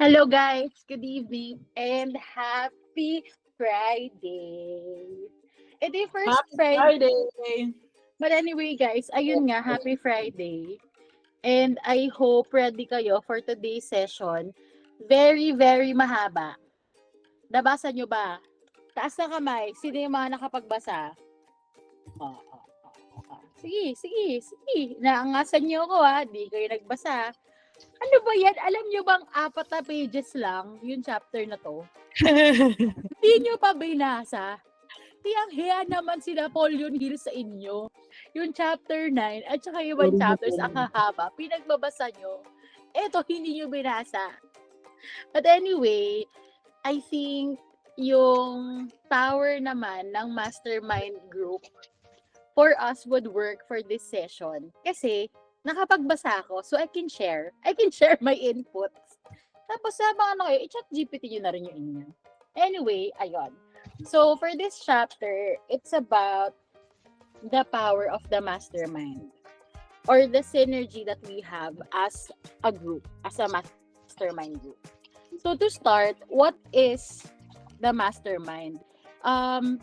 Hello guys, good evening and happy Friday. Ito yung first Happy Friday. Friday! But anyway guys, ayun nga, happy Friday. And I hope ready kayo for today's session. Very, very mahaba. Nabasa nyo ba? Taas na kamay. Sino yung mga nakapagbasa? Sige, sige, sige. Naangasan nyo ako ha. Di kayo nagbasa. Ano ba yan? Alam nyo bang 4 na pages lang yung chapter na to? Hindi nyo pa binasa? Hiyang-hiya naman sila Paul yun Hill sa inyo. Yung chapter 9 at saka yung ibang chapters ang hahaba. Pinagbabasa nyo. Eto, hindi nyo binasa. But anyway, I think yung power naman ng mastermind group for us would work for this session. Kasi, nakapagbasa ako, so I can share. I can share my inputs. Tapos, habang ano kayo, i-chat GPT nyo na rin yung inyo. Anyway, ayun. So, for this chapter, it's about the power of the mastermind or the synergy that we have as a group, as a mastermind group. So, to start, what is the mastermind?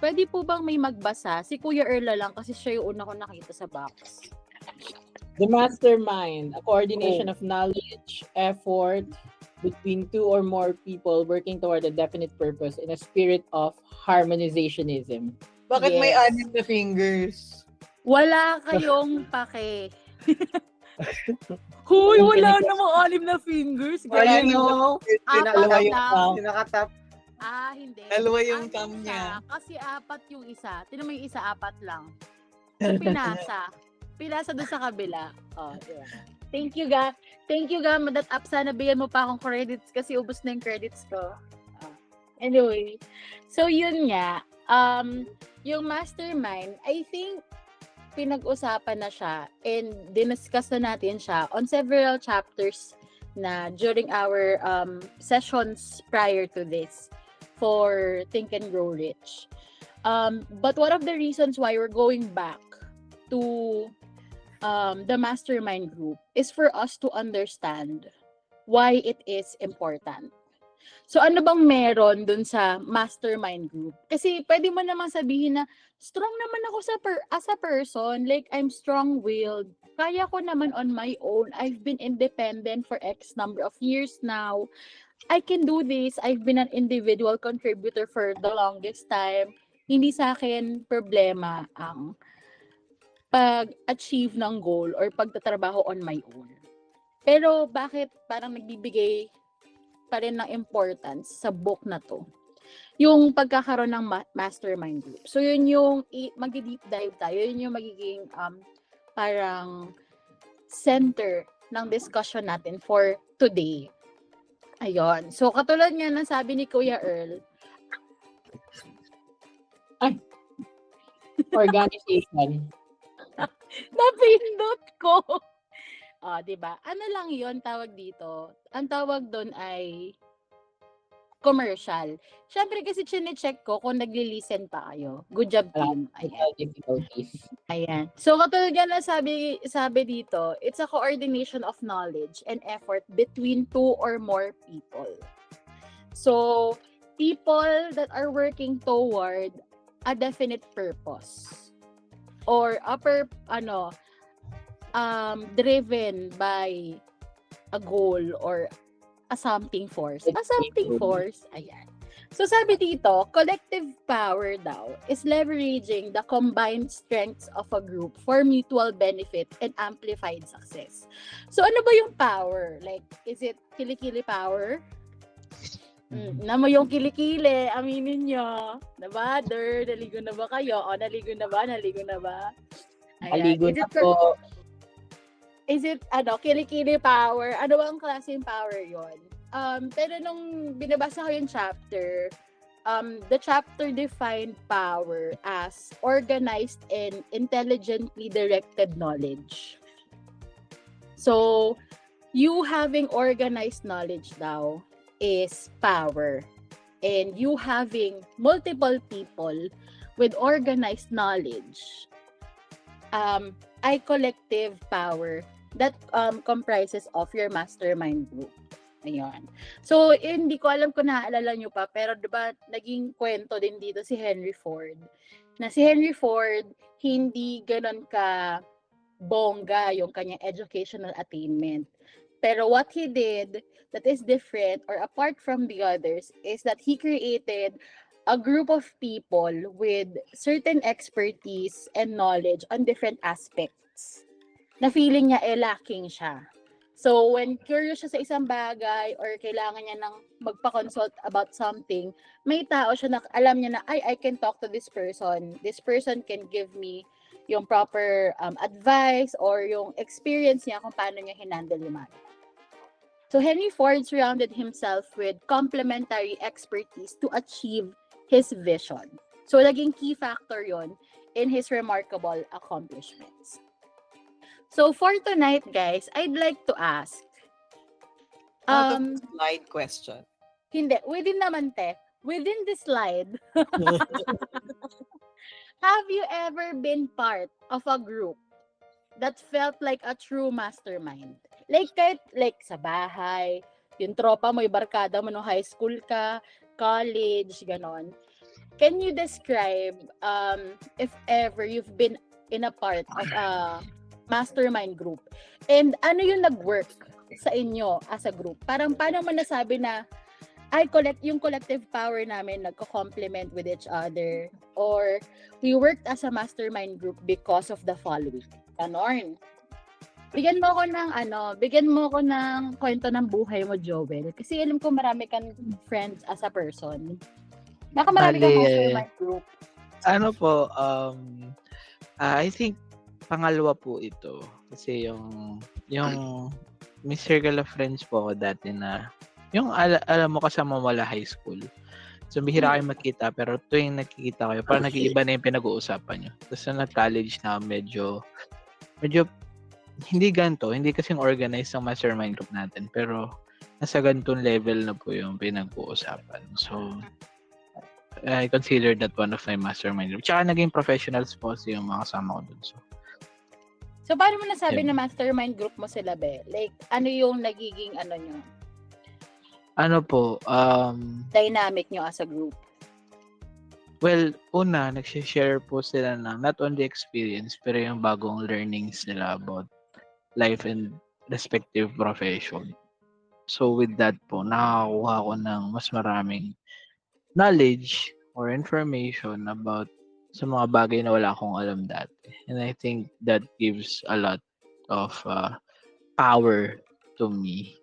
Pwede po bang may magbasa? Si Kuya Erla lang kasi siya yung una ko nakita sa box. The mastermind, a coordination of knowledge, effort between two or more people working toward a definite purpose in a spirit of harmonizationism. Bakit may Yes. 6 na fingers? Wala kayong pake. Hoy, wala namang 6 na fingers. Ayun Ganun. o. Apat yung lang. cam. Nakatap. Hindi. Dalawa yung Ang cam isa, niya. Kasi 4 yung isa. Tinan mo yung isa, 4 lang. So, pinasa. Pinasa doon sa kabila. Diba? Thank you, ga. Thank you, ga. Madat up. Sana bigyan mo pa akong credits kasi ubos na yung credits ko. Anyway. So, yun nga. Yung mastermind, I think, pinag-usapan na siya and diniscuss na natin siya on several chapters na during our sessions prior to this for Think and Grow Rich. But one of the reasons why we're going back to the mastermind group is for us to understand why it is important. So ano bang meron dun sa mastermind group? Kasi pwede mo naman sabihin na strong naman ako as a person, like I'm strong-willed. Kaya ko naman on my own. I've been independent for X number of years now. I can do this. I've been an individual contributor for the longest time. Hindi sa akin problema ang pag-achieve ng goal or pagtatrabaho on my own. Pero bakit parang nagbibigay pa rin ng importance sa book na to? Yung pagkakaroon ng mastermind group. So yun yung mag-deep dive tayo. Yun yung magiging parang center ng discussion natin for today. Ayun. So katulad nga ng sabi ni Kuya Earl, Organization. napindot ko. Diba? Ano lang yon tawag dito? Ang tawag doon ay commercial. Siyempre kasi chine-check ko kung nagli-listen pa kayo. Good job, team. Ayan. Difficulties. Ayan. So, katulad nga na sabi dito, it's a coordination of knowledge and effort between 2 or more people. So, people that are working toward a definite purpose or driven by a goal or a something force. A something force. Ayan. So sabi dito, collective power daw is leveraging the combined strengths of a group for mutual benefit and amplified success. So ano ba yung power? Like, is it kilikili power? Namo yung kilikili, aminin nyo. Nabader, naligo na ba kayo? Naligo na ba? Ayan. Aligo na po. Is it, kilikili power? Ano bang klaseng power yon? Pero nung binabasa ko yung chapter, the chapter defined power as organized and intelligently directed knowledge. So, you having organized knowledge daw is power. And you having multiple people with organized knowledge ay collective power that comprises of your mastermind group. Ayun. So, hindi ko alam kung naaalala nyo pa, pero diba, naging kwento din dito si Henry Ford. Na si Henry Ford, hindi ganon ka bongga yung kanyang educational attainment. Pero what he did that is different or apart from the others is that he created a group of people with certain expertise and knowledge on different aspects na feeling niya lacking siya. So, when curious siya sa isang bagay or kailangan niya ng magpa-consult about something, may tao siya na alam niya na, I can talk to this person. This person can give me yung proper advice or yung experience niya kung paano niya hinandle yung matter. So, Henry Ford surrounded himself with complementary expertise to achieve his vision. So, naging key factor yon in his remarkable accomplishments. So, for tonight, guys, I'd like to ask, Out of the slide question. hindi, within this slide, have you ever been part of a group that felt like a true mastermind? Like, kahit like sa bahay, yung tropa mo, yung barkada mo nung high school ka, college, ganon. Can you describe if ever you've been in a part of a mastermind group? And ano yung nag-work sa inyo as a group? Parang paano mo nasabi na yung collective power namin nagko-complement with each other, or we worked as a mastermind group because of the following. Ganon. Bigyan mo ko ng kwento ng buhay mo, Joel. Kasi alam ko marami kang friends as a person. Baka marami kang mastermind group. Ano po, I think pangalawa po ito. Kasi yung may circle of friends po ako dati na yung alam mo kasama wala high school. So, bihira kayo magkita, pero tuwing nakikita kayo, parang nag-iiba na yung pinag-uusapan nyo. Tapos na college na medyo hindi ganito, hindi kasing organized ang mastermind group natin, pero nasa ganitong level na po yung pinag-uusapan. So, I consider that one of my mastermind group. Tsaka naging professionals po yung mga kasama ko dun. So, paano mo nasabi na mastermind group mo sila, be? Like, ano yung nagiging nyo? Ano po, Dynamic nyo as a group? well, una, nag-share po sila ng not only experience, pero yung bagong learnings nila about life and respective profession. So, with that po, nakakakuha ko ng mas maraming knowledge or information about sa mga bagay na wala akong alam dati. And I think that gives a lot of power to me.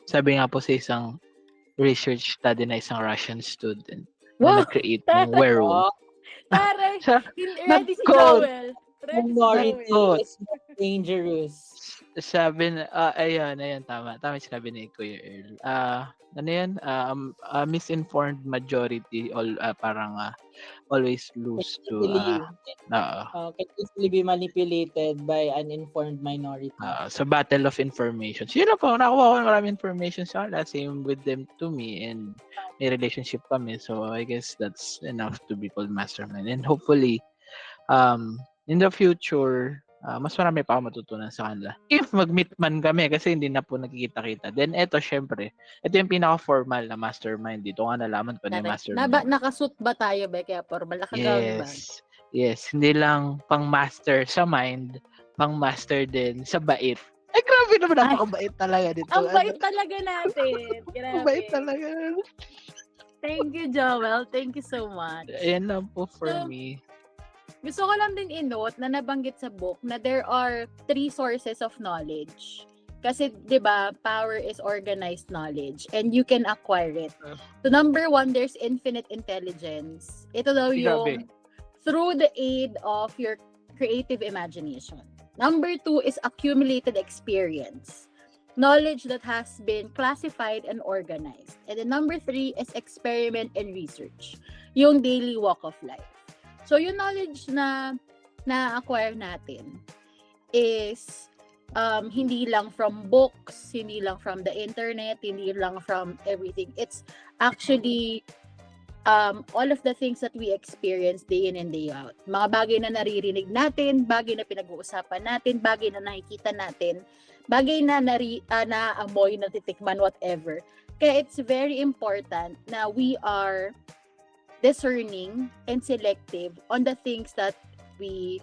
Sabi nga po sa isang research study na isang Russian student na nag-create ng werewolf. Taray! Ready si Nag-code. Joel. Minority is dangerous. Sabi na, ayun, tama yung sinabi ni Kuya Earl. Ano yan? Misinformed majority, parang always lose to, can easily be manipulated by an informed minority. sa battle of information. So, yun na po, nakuha ko maraming information sa kanila, same with them to me, and may relationship kami. So, I guess that's enough to be called mastermind. And hopefully, in the future, mas marami pa ako matutunan sa kanila. If mag-meet man kami, kasi hindi na po nagkikita-kita. Then, eto, syempre, ito yung pinaka-formal na mastermind. Dito nga nalaman ko na yung mastermind. Nakasuit ba tayo, be? Kaya formal, nakagown ba? Yes. Hindi lang pang-master sa mind, pang-master din sa bait. Ay, grabe naman, napakabait talaga dito. Ang bait talaga natin. Grabe. Ang bait talaga. Thank you, Joel. Thank you so much. Ayan lang po for me. Gusto ko lang din i-note na nabanggit sa book na there are 3 sources of knowledge. Kasi, di ba, power is organized knowledge and you can acquire it. So, number 1, there's infinite intelligence. Ito daw yung through the aid of your creative imagination. Number 2 is accumulated experience. Knowledge that has been classified and organized. And then number 3 is experiment and research. Yung daily walk of life. So, yung knowledge na na-acquire natin is hindi lang from books, hindi lang from the internet, hindi lang from everything. It's actually all of the things that we experience day in and day out. Mga bagay na naririnig natin, bagay na pinag-uusapan natin, bagay na nakikita natin, bagay na naamoy, natitikman, whatever. Kaya it's very important na we are discerning and selective on the things that we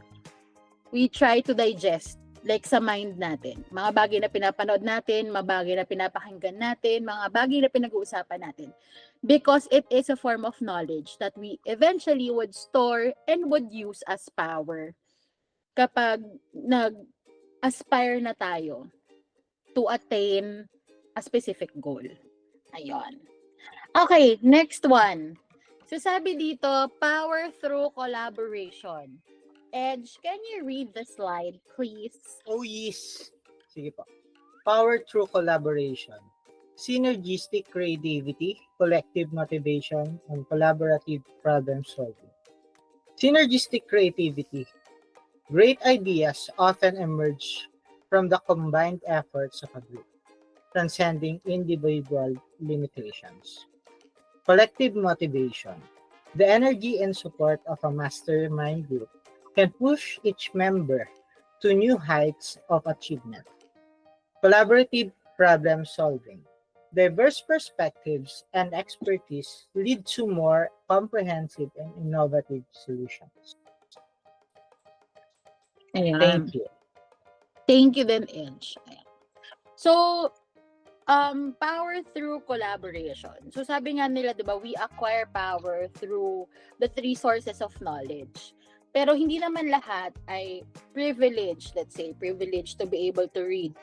try to digest, like sa mind natin. Mga bagay na pinapanood natin, mga bagay na pinapakinggan natin, mga bagay na pinag-uusapan natin. Because it is a form of knowledge that we eventually would store and would use as power kapag nag-aspire na tayo to attain a specific goal. Ayun. Okay, next one. So sabi dito, power through collaboration. Edge, can you read the slide, please? Oh, yes. Sige po. Power through collaboration. Synergistic creativity, collective motivation, and collaborative problem solving. Synergistic creativity. Great ideas often emerge from the combined efforts of a group, transcending individual limitations. Collective motivation. The energy and support of a mastermind group can push each member to new heights of achievement. Collaborative problem solving. Diverse perspectives and expertise lead to more comprehensive and innovative solutions. Ayan. Thank you. Thank you then, Edge. Ayan. So, power through collaboration. So, sabi nga nila, di ba, we acquire power through the 3 sources of knowledge. Pero hindi naman lahat ay privileged, let's say, privileged to be able to read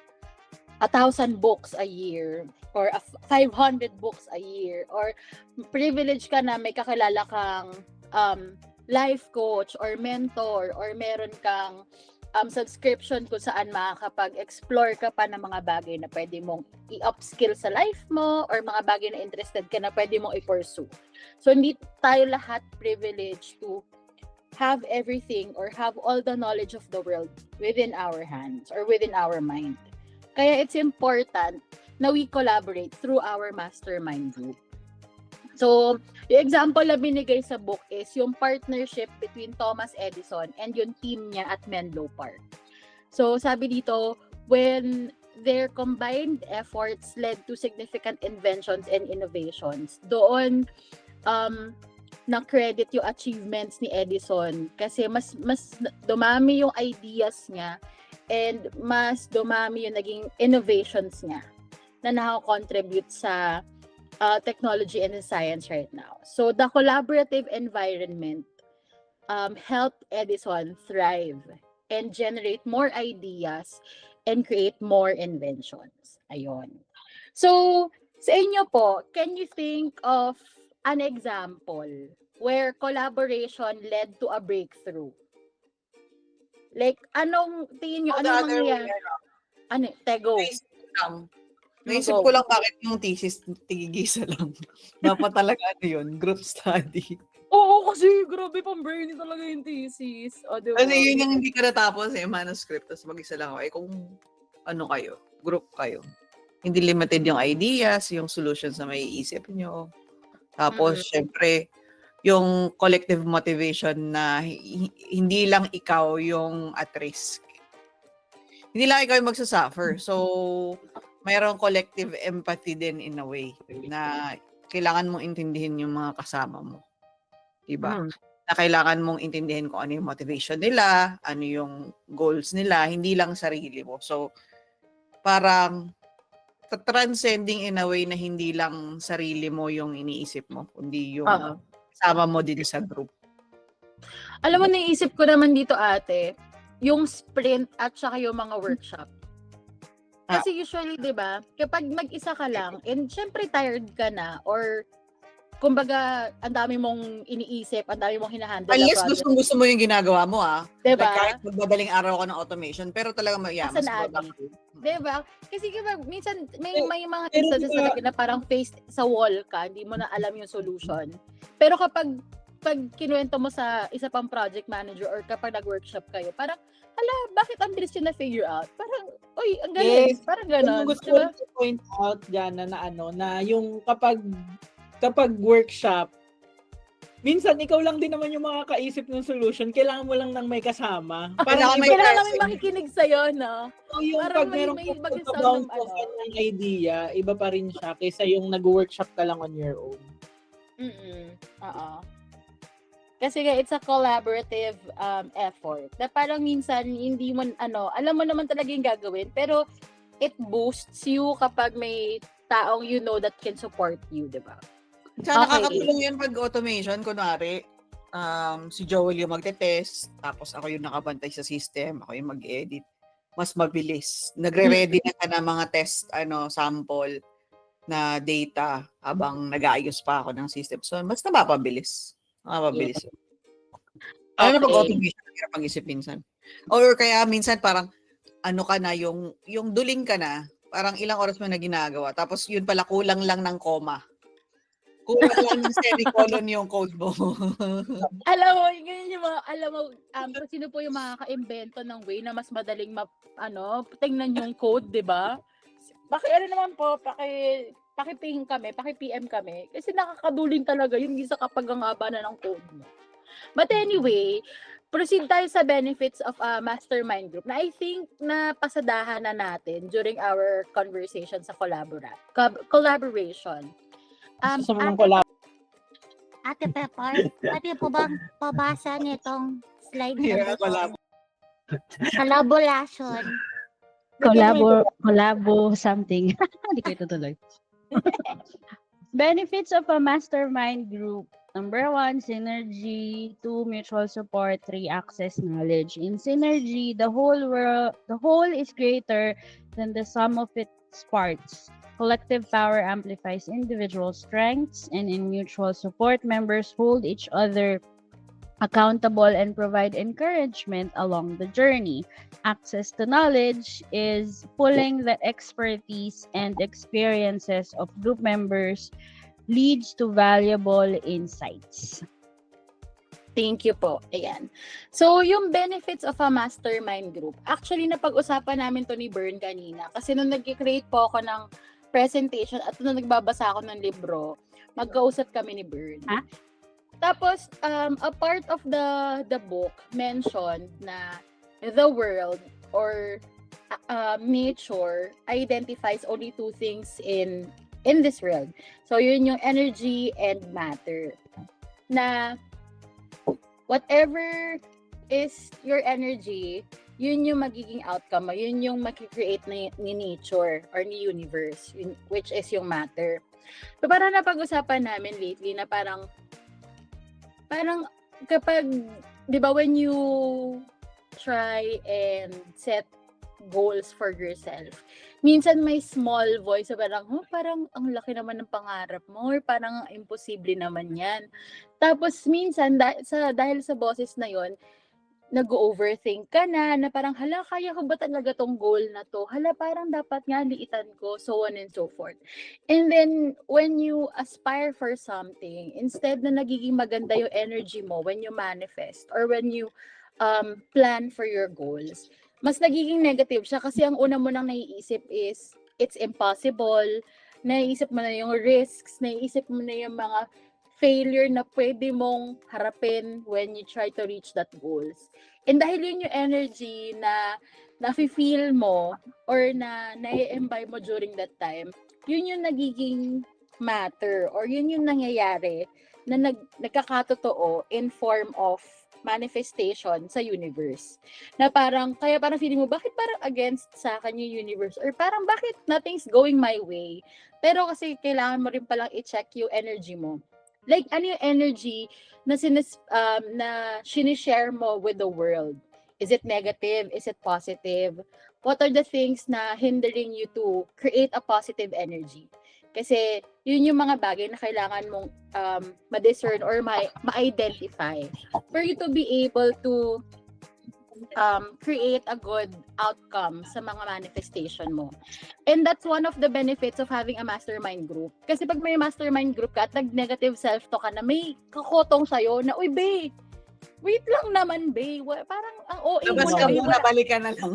1,000 books a year or 500 books a year, or privileged ka na may kakilala kang life coach or mentor, or meron kang subscription kung saan makakapag-explore ka pa ng mga bagay na pwede mong i-upskill sa life mo, or mga bagay na interested ka na pwede mong i-pursue. So, hindi tayo lahat privileged to have everything or have all the knowledge of the world within our hands or within our mind. Kaya it's important na we collaborate through our mastermind group. So, yung example na binigay sa book is yung partnership between Thomas Edison and yung team niya at Menlo Park. So, sabi dito, when their combined efforts led to significant inventions and innovations, doon na-credit yung achievements ni Edison kasi mas dumami yung ideas niya and mas dumami yung naging innovations niya na nakakontribute sa technology and science right now. So the collaborative environment helped Edison thrive and generate more ideas and create more inventions. Ayun. So sa inyo po, can you think of an example where collaboration led to a breakthrough? Like, anong tingin nyo, anong mangyayari? Ano, tego. Naisip ko lang bakit yung thesis tigigisa lang. Dapat talaga ano yun, group study. Oo, kasi grabe pang brainy talaga yung thesis. O, diba? Kasi yun yung hindi ka natapos manuscript, tapos mag-isa lang ako. Kung ano kayo, group kayo. Hindi limited yung ideas, yung solutions na may iisip nyo. Tapos, syempre, yung collective motivation na hindi lang ikaw yung at risk. Hindi lang ikaw yung magsasuffer. So, mayroong collective empathy din in a way na kailangan mong intindihin yung mga kasama mo. Diba? Na kailangan mong intindihin kung ano yung motivation nila, ano yung goals nila, hindi lang sarili mo. So, parang transcending in a way na hindi lang sarili mo yung iniisip mo, kundi yung kasama mo din sa group. Alam mo, naisip ko naman dito, ate, yung sprint at saka yung mga workshop. Kasi usually, di ba, kapag mag-isa ka lang, and syempre tired ka na, or kumbaga, ang dami mong iniisip, ang dami mong hinahandle. Unless gusto mo yung ginagawa mo, Diba? Like, kahit magbadaling araw ka ng automation, pero talaga mas productive. Diba? Kasi kapag minsan, may mga instances talaga na parang face sa wall ka, hindi mo na alam yung solution. Pero kapag kinuwento mo sa isa pang project manager or kapag nag-workshop kayo, parang, bakit ang bilis yun na-figure out? Parang, ang galing. Yes. Parang gano'n. Gusto Diba? ko point out dyan na yung kapag workshop, minsan ikaw lang din naman yung makakaisip ng solution. Kailangan mo lang ng may kasama. Kailangan may Kailangan person. namin makikinig sa'yo, no? yung parang pag may- merong may mag-sound pagbabounce ng ano. off ng idea, iba pa rin siya kaysa yung nag-workshop ka lang on your own. Oo. Kasi nga, it's a collaborative effort. Na parang minsan, hindi mo, alam mo naman talaga yung gagawin, pero it boosts you kapag may taong you know that can support you, di ba? Tsaka Okay. nakakatulong yun pag automation. Kunwari, si Joel yung magte-test, tapos ako yung nakabantay sa system, ako yung mag-edit. Mas mabilis. Nagre-ready na ka ng mga test, sample na data habang nag-aayos pa ako ng system. So, mas napapabilis. Napapabilis yun. Ano na pag Okay. automation, hirap mag-isip minsan. Or kaya minsan parang, ka na, yung duling ka na, parang ilang oras mo na ginagawa. Tapos yun pala, kulang lang ng comma. Kulang lang ng semicolon yung code mo. Alam mo, ganyan yung mga, kung sino po yung makaka-invento ng way na mas madaling tingnan yung code, di ba? Naman po, paki-ping kami, paki-PM kami. Kasi nakakaduling talaga yun, gisa kapag ang haba na ng code mo. But anyway, proceed tayo sa benefits of a mastermind group na I think na pasadahan na natin during our conversation sa collaboration. Gusto mo ng collab. Ate Pepper, pwede po bang pabasa nitong slide na collab. collaboration? Collabo something. Hindi ko itutuloy. Benefits of a mastermind group. Number 1, synergy. 2, mutual support. 3, access knowledge. In synergy, the whole is greater than the sum of its parts. Collective power amplifies individual strengths, and in mutual support, members hold each other accountable and provide encouragement along the journey. Access to knowledge is pulling the expertise and experiences of group members leads to valuable insights. Thank you po. Ayan. So, yung benefits of a mastermind group, actually, napag-usapan namin to ni Bern kanina. Kasi nung nag-create po ako ng presentation at nung nagbabasa ako ng libro, magkausap kami ni Bern. Ha? Tapos, a part of the book mentioned na the world or nature identifies only two things in this world. So, yun yung energy and matter. Na whatever is your energy, yun yung magiging outcome mo. Yun yung makikreate ni nature or ni universe, which is yung matter. So, parang napag-usapan namin lately na parang kapag, di ba, when you try and set goals for yourself, minsan may small voice na parang ang laki naman ng pangarap mo or parang imposible naman yan. Tapos minsan dahil sa boses na yon, nag-overthink ka na parang hala, kaya ko ba talaga tong goal na to? Hala, parang dapat nga liitan ko, so on and so forth. And then when you aspire for something, instead na nagiging maganda yung energy mo when you manifest or when you plan for your goals, mas nagiging negative siya kasi ang una mo nang naiisip is it's impossible, naiisip mo na yung risks, naiisip mo na yung mga failure na pwede mong harapin when you try to reach that goals. And dahil yun yung energy na nafe-feel mo or na nai-imbibe mo during that time, yun yung nagiging matter or yun yung nangyayari na nagkakatotoo in form of manifestation sa universe. Na kaya parang feeling mo, bakit parang against sa akin yung universe? Or parang bakit nothing's going my way? Pero kasi kailangan mo rin palang i-check yung energy mo. Like, ano yung energy na sinishare mo with the world? Is it negative? Is it positive? What are the things na hindering you to create a positive energy? Kasi yun yung mga bagay na kailangan mong ma-discern or ma-identify for you to be able to create a good outcome sa mga manifestation mo. And that's one of the benefits of having a mastermind group. Kasi pag may mastermind group ka at nag-negative self-talk ka na may kakotong sa'yo na, uy, babe, Wait lang naman, be. Parang ang OA mo Labas na, ka be. muna, balikan na lang.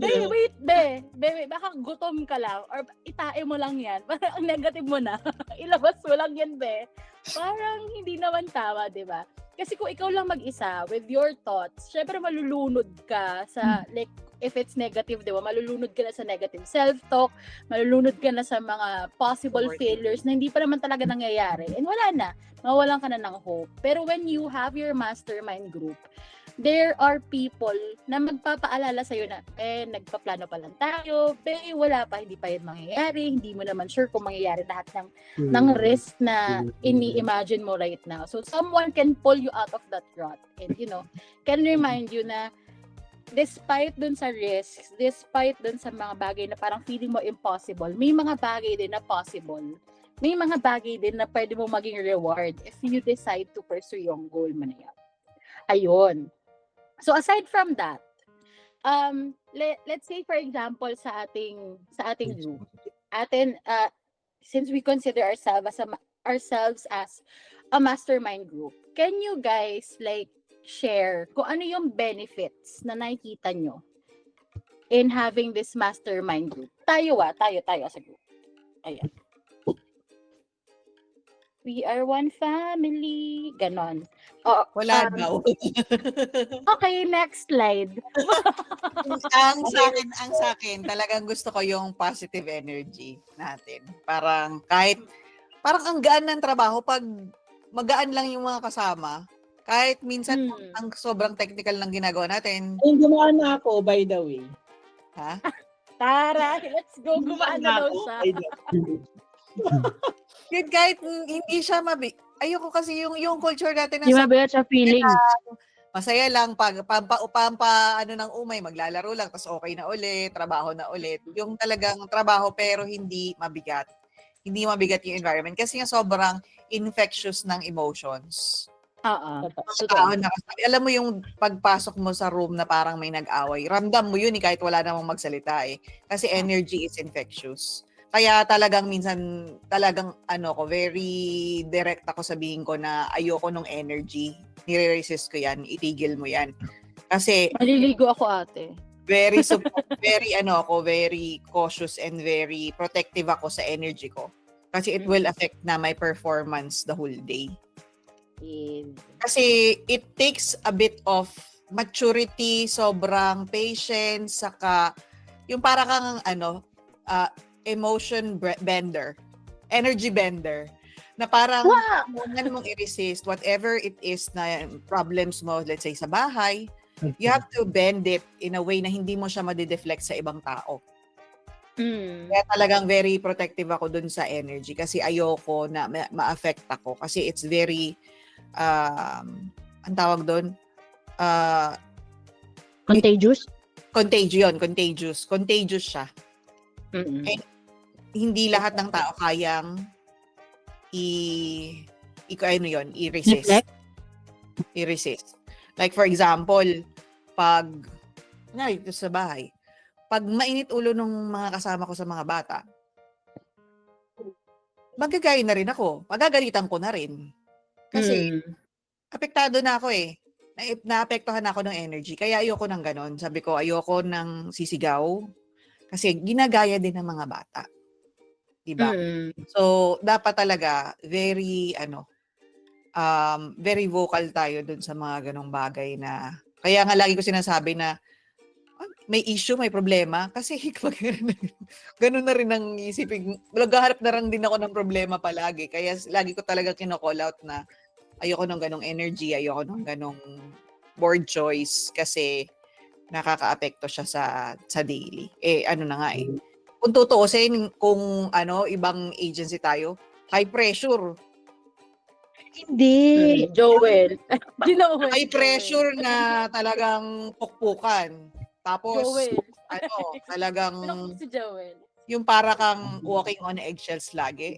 Be, wait, be. Baka gutom ka lang or itae mo lang yan. Parang ang negative mo na. Ilabas mo lang yan, be. Parang hindi naman tama, di ba? Kasi kung ikaw lang mag-isa with your thoughts, syempre malulunod ka sa, like, if it's negative, di ba? Malulunod ka na sa negative self-talk, malulunod ka na sa mga possible failures na hindi pa naman talaga nangyayari. And wala na. Mawalan ka na ng hope. Pero when you have your mastermind group, there are people na magpapaalala sa'yo na, nagpaplano pa lang tayo, wala pa, hindi pa yun mangyayari, hindi mo naman sure kung mangyayari lahat ng risk na ini-imagine mo right now. So, someone can pull you out of that rut and, can remind you na despite dun sa risks, despite dun sa mga bagay na parang feeling mo impossible, may mga bagay din na possible. May mga bagay din na pwede mo maging reward if you decide to pursue yung goal mo na yan. Ayun. So aside from that, let's say for example sa ating group, since we consider ourselves as a mastermind group, can you guys like share kung ano yung benefits na nakikita nyo in having this mastermind group? Tayo as a group. Ayan. We are one family. Ganon. Wala daw. Okay, next slide. ang sa akin, talagang gusto ko yung positive energy natin. Parang ang gaan ng trabaho pag magaan lang yung mga kasama. Kahit minsan ang sobrang technical ng ginagawa natin. Ay, gumaan na ako, by the way. Ha? Tara, let's go. Gumaan na daw siya. Yun, kahit hindi siya ayoko kasi yung culture natin na Di mabigat sa feeling. masaya lang pag ng umay, maglalaro lang tapos okay na ulit, trabaho na ulit. Yung talagang trabaho pero hindi mabigat. Hindi mabigat yung environment kasi nga sobrang infectious ng emotions. Alam mo yung pagpasok mo sa room na parang may nag-away. Ramdam mo yun kahit wala namang magsalita eh. Kasi energy is infectious. Kaya talagang minsan, very direct ako sabihin ko na ayoko nung energy. Nire-resist ko yan, itigil mo yan. Kasi maliligo ako ate. very cautious and very protective ako sa energy ko. Kasi it will affect na my performance the whole day. Kasi it takes a bit of maturity, sobrang patience, saka yung para kang emotion bender, energy bender, na parang kailangan mong i-resist whatever it is na problems mo, let's say sa bahay, you have to bend it in a way na hindi mo siya madideflect sa ibang tao. Kaya talagang very protective ako dun sa energy kasi ayoko na ma-affect ako kasi it's very, ang tawag dun, Contagious? Contagious siya. And hindi lahat ng tao kayang i-resist. I-resist. Like for example, pag dito sa bahay, pag mainit ulo ng mga kasama ko sa mga bata, magagaya na rin ako. Magagalitan ko na rin. Kasi apektado na ako eh. Naapektuhan ako ng energy. Kaya ayoko ng ganon. Sabi ko, ayoko ng sisigaw. Kasi ginagaya din ng mga bata. Diba? So, dapat talaga very vocal tayo dun sa mga ganong bagay na, kaya nga lagi ko sinasabi na may issue, may problema, kasi ganun na rin ang isipin. Naghaharap na rin din ako ng problema palagi. Kaya lagi ko talaga kino-call out na ayoko ng ganong energy, ayoko ng ganong board choice kasi nakaka-apekto siya sa daily. Kung tutuusin, kung ibang agency tayo, high pressure. Hindi. Joel. High pressure na talagang pukpukan. Tapos, Joel. talagang, Si Joel. yung para kang walking on eggshells lagi.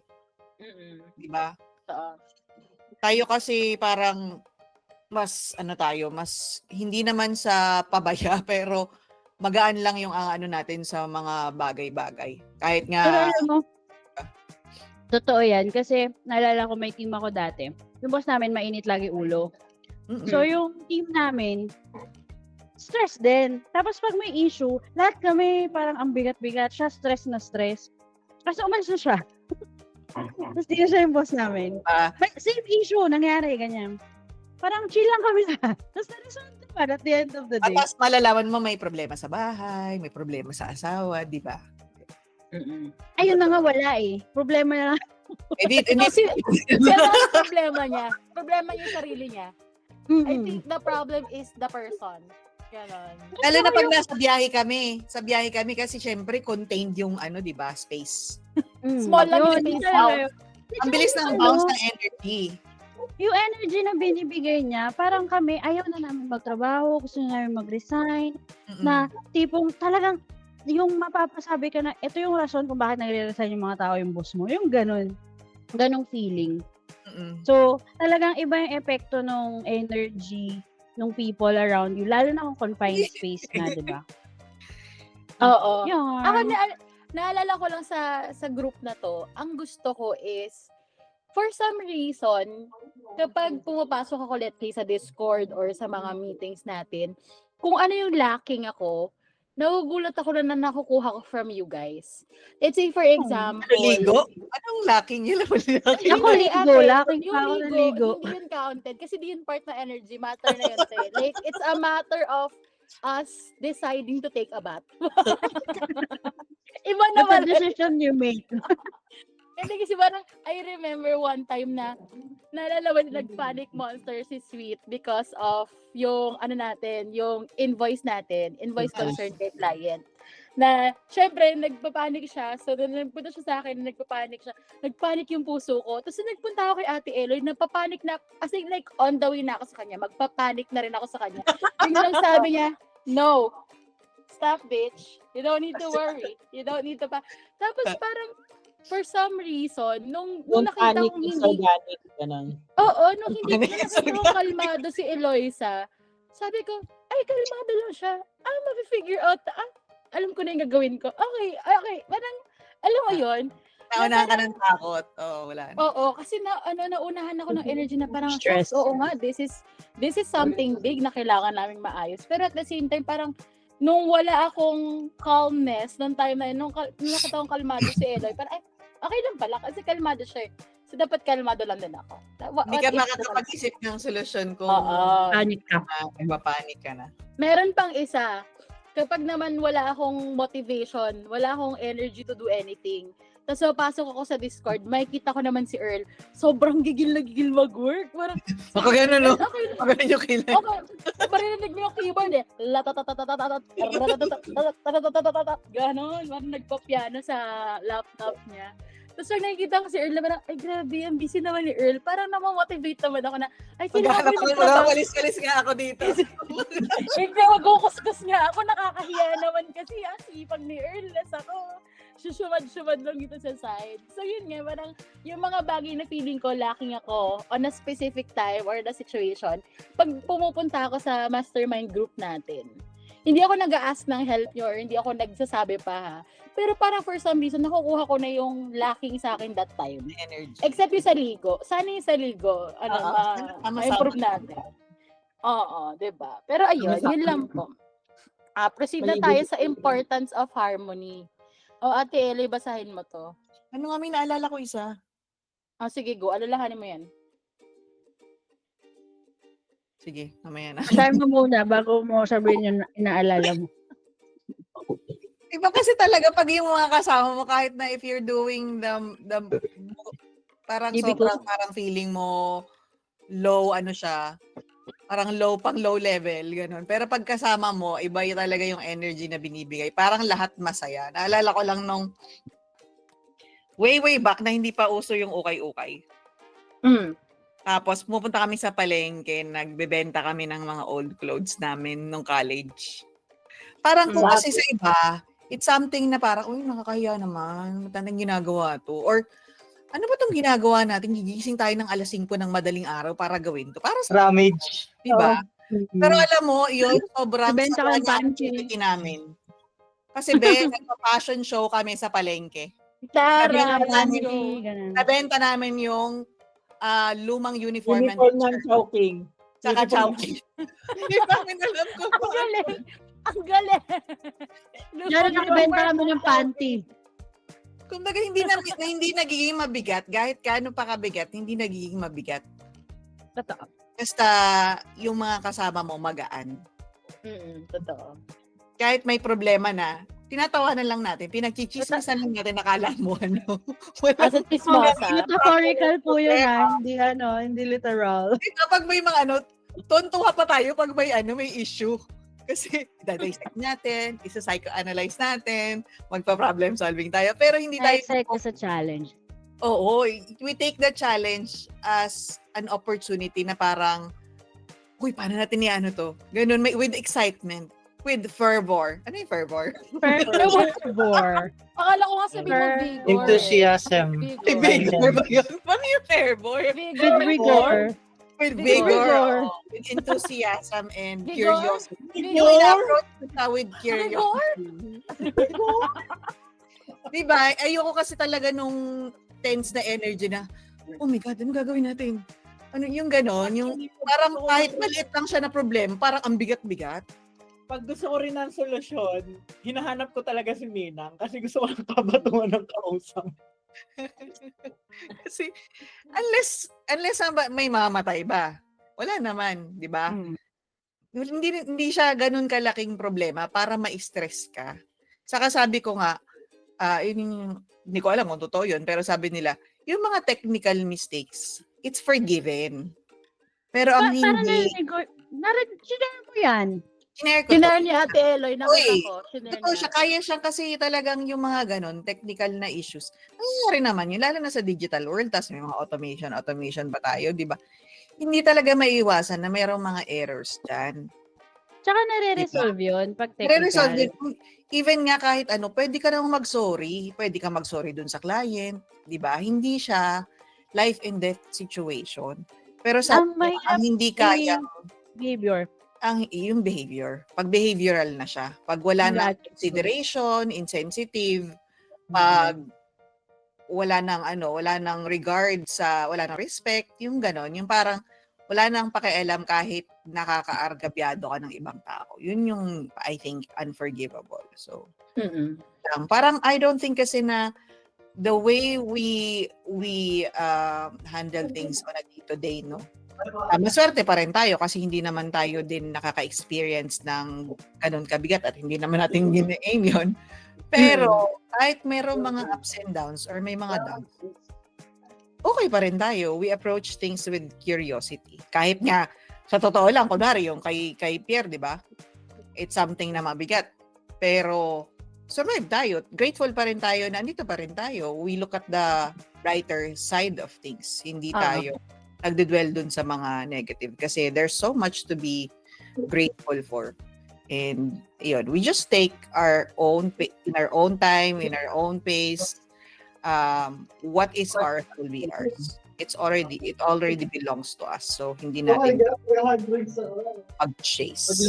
Diba? Tayo kasi parang, mas hindi naman sa pabaya, pero magaan lang yung natin sa mga bagay-bagay. Kahit nga... Pero alam mo, totoo yan. Kasi naalala ko may team ako dati. Yung boss namin mainit lagi ulo. Mm-mm. So, yung team namin, stress din. Tapos pag may issue, lahat kami parang ang bigat-bigat. Siya stress na stress. Kasi umalis na siya. Tapos di na siya yung boss namin. Ah, May same issue, nangyari, ganyan. Parang chill lang kami lahat. Tapos na-resolve naman at the end of the at day. tapos malalaman mo may problema sa bahay, may problema sa asawa, di ba? Ayun na nga, wala eh. Problema na lang. Hindi, Kasi siya lang ang problema niya. Problema niya yung sarili niya. I think the problem is the person. Ganon. lalo na pag nasa biyahe kami. Sa biyahe kami kasi syempre contained yung di ba, space. Small lang yung space house. Ang bilis ng bounce ng energy. Yung energy na binibigay niya, parang kami, ayaw na namin magtrabaho, gusto na namin mag-resign, Mm-mm. na tipong talagang, yung mapapasabi ka na, ito yung rason kung bakit nagre-resign yung mga tao yung boss mo. Yung ganun. Ganong feeling. Mm-mm. So, talagang iba yung epekto ng energy ng people around you, lalo na kung confined space na, di ba? Oo. Yun. Ako, naalala ko lang sa group na to, ang gusto ko is, for some reason, kapag pumapasok ako, let's say, sa Discord or sa mga meetings natin, kung ano yung lacking ako, nagugulat ako na nakukuha ko from you guys. Let's say, for example, Ligo? Anong lacking yun? Ako Hindi, ligo, ate, lacking yung pa ako na ligo. ligo, hindi yun counted. Kasi di yun part na energy. Matter na yun, te. Like, it's a matter of us deciding to take a bath. Iba That's a naman. decision you make. Kasi parang, I remember one time na, naalala mo, nag-panic monster si Sweet because of yung, yung invoice concern kay client. Na, syempre, nagpapanik siya. So, nung nagpunta siya sa akin, nagpapanik siya. Nagpanik yung puso ko. Tapos, nagpunta ako kay Ate Eloy, napapanik na, as in, like, on the way na ako sa kanya. Magpapanik na rin ako sa kanya. Biglang sabi niya, no, stop, bitch. You don't need to worry. You don't need to Tapos, parang, for some reason, nung Don't nakita panic, kong it's hindi, organic. Ganun. oo, nung hindi Panic ko is nakita kong kalmado si Eloisa, sabi ko, ay, kalmado lang siya. Mafe-figure out, alam ko na yung gagawin ko. Okay. Parang, alam mo yun? Naunahan ka ng takot. Oo, wala na. Oo, kasi naunahan ako ng energy na parang, Stress. oo nga, this is something big na kailangan naming maayos. Pero at the same time, parang, nung wala akong calmness, nung time na yun, nung nakita kong kalmado si Eloy, parang, ay, okay lang pala, kasi kalmado siya. So, dapat kalmado lang din ako. Hindi ka makakapag-isip ng solusyon kung Panic ka. mapapanik ka na. Meron pang isa. Kapag naman wala akong motivation, wala akong energy to do anything, tapos pasok ako sa Discord, makikita ko naman si Earl, sobrang gigil na gigil mag-work. Parang, Baka gano'n, no? okay, Baka gano'n yung kailan. okay. Marinig mo yung keyboard eh. Ganon. Parang nagpa-piano sa laptop niya. Tapos pag nakikita ko si Earl, parang, ay grabe, ang busy naman ni Earl. Parang namomotivate naman ako na, ay, kailangan ko yung Magwawalis-walis nga ako dito. hindi, magkukuskus nga ako. Nakakahiya naman kasi sipag ni Earl. Ako, susumad-sumad lang dito sa side. So yun nga, parang yung mga bagay na feeling ko lacking ako on a specific time or the situation, pag pumupunta ako sa mastermind group natin, hindi ako nag-a-ask ng help nyo or hindi ako nagsasabi pa ha. Pero parang for some reason, nakukuha ko na yung lacking sa akin that time. Energy. Except yung sa ligo. Sana yung sa ligo, ma-improve natin. Oo, diba? Pero ayun, yun lang po. Proceed na tayo sa importance of harmony. Ate Eloy, basahin mo to. Ano nga may naalala ko isa? Sige, go. Alalahanin mo yan. Sige, mamaya na. Basahin mo muna bago mo sabihin yung inaalala mo. Iba kasi talaga pag yung mga kasama mo, kahit na if you're doing the parang sobrang parang feeling mo low, parang pang low level, ganun. Pero pag kasama mo, iba yung talaga yung energy na binibigay. Parang lahat masaya. Naalala ko lang nung way back na hindi pa uso yung ukay-ukay. Tapos pupunta kami sa palengke, nagbebenta kami ng mga old clothes namin nung college. Parang kung kasi sa iba, it's something na parang, uy, nakakahiya naman, matandang ginagawa to. Or, ano ba itong ginagawa natin? Gigising tayo ng 5:00 ng madaling araw para gawin to. Para sa Ramage. diba? Pero alam mo, yun, sobrang Benta ka ng activity namin. Kasi nagpa-fashion show kami sa palengke. Ganun. Nabenta namin yung lumang uniform Uniform ng Chowking. Tsaka Chowky. Hindi namin alam kung Ang galing. Ang galing. Diyan nakibenta kami ng panty. kumbaga hindi nagiging mabigat kahit kaano pa kabigat, hindi nagiging mabigat. Totoo. Basta yung mga kasama mo magaan. Totoo. Kahit may problema na, tinatawanan lang natin, pinagchichismisan lang natin, nakala mo ano. As a chismosa. Metaphorical po yun hindi literal. Kapag may mga tontuha pa tayo pag may issue. Kasi dadissect natin, isa-psychoanalyze natin, magpa-problem solving tayo. Pero hindi tayo... I accept as a challenge. Oo, we take the challenge as an opportunity na parang, uy, paano natin to? Ganun, with excitement, with fervor. Ano yung fervor? Fervor. Akala ko nga sabi mo vigor. Enthusiasm. Vigor ba yun? Paano yung fervor? With rigor. With Vigor. vigor, with enthusiasm and Vigor? curiosity. Vigor? Yung ina-approach kita with curiosity. Diba? Ayoko kasi talaga nung tense na energy na, oh my God, ano gagawin natin? Ano yung ganon? Yung parang kahit maliit lang siya na problema, parang ang bigat-bigat. Pag gusto ko rin ng solusyon, hinahanap ko talaga si Minang kasi gusto ko ng kabatuan ng kausap. Kasi unless may mamatay ba? Wala naman, 'di ba? Hindi siya ganun kalaking problema para ma-stress ka. Saka sabi ko nga, hindi ko alam kung totoo 'yun, pero sabi nila, yung mga technical mistakes, it's forgiven. Pero ang hindi Narinig mo yan. Kinare ni Ate Eloy, nakita ko. Totoo siya, kaya siya kasi talagang yung mga ganon, technical na issues. Nangyayari naman yun, lalo na sa digital world, tas may mga automation ba tayo, di ba? Hindi talaga maiiwasan na mayroong mga errors dyan. Tsaka nare-resolve yun pag Re-resolve technical. din. Even nga kahit pwede ka nang mag-sorry, pwede ka mag-sorry dun sa client, di ba? Hindi siya life and death situation. Pero sa Ang mahirap ang hindi kaya behavior. yung behavior. Pag behavioral na siya. Pag wala na consideration, insensitive, pag wala nang regard wala nang respect, yung ganon, yung parang wala nang pakialam kahit nakakaargabyado ka ng ibang tao. Yun yung, I think, unforgivable. So, parang I don't think kasi na the way we handle things on a day-to-day, no? Maswerte pa rin tayo kasi hindi naman tayo din nakaka-experience ng ganun kabigat at hindi naman natin gina-aim yun. Pero kahit merong mga ups and downs or may mga downs, okay pa rin tayo. We approach things with curiosity. Kahit nga, sa totoo lang, kunwari yung kay Pierre, di ba? It's something na mabigat. Pero survive tayo. Grateful pa rin tayo na andito pa rin tayo. We look at the brighter side of things. Hindi tayo nagdedwell dun sa mga negative kasi there's so much to be grateful for. And yun, we just take our own in our own time, in our own pace. What is ours will be ours. It already belongs to us. So hindi natin mag-chase.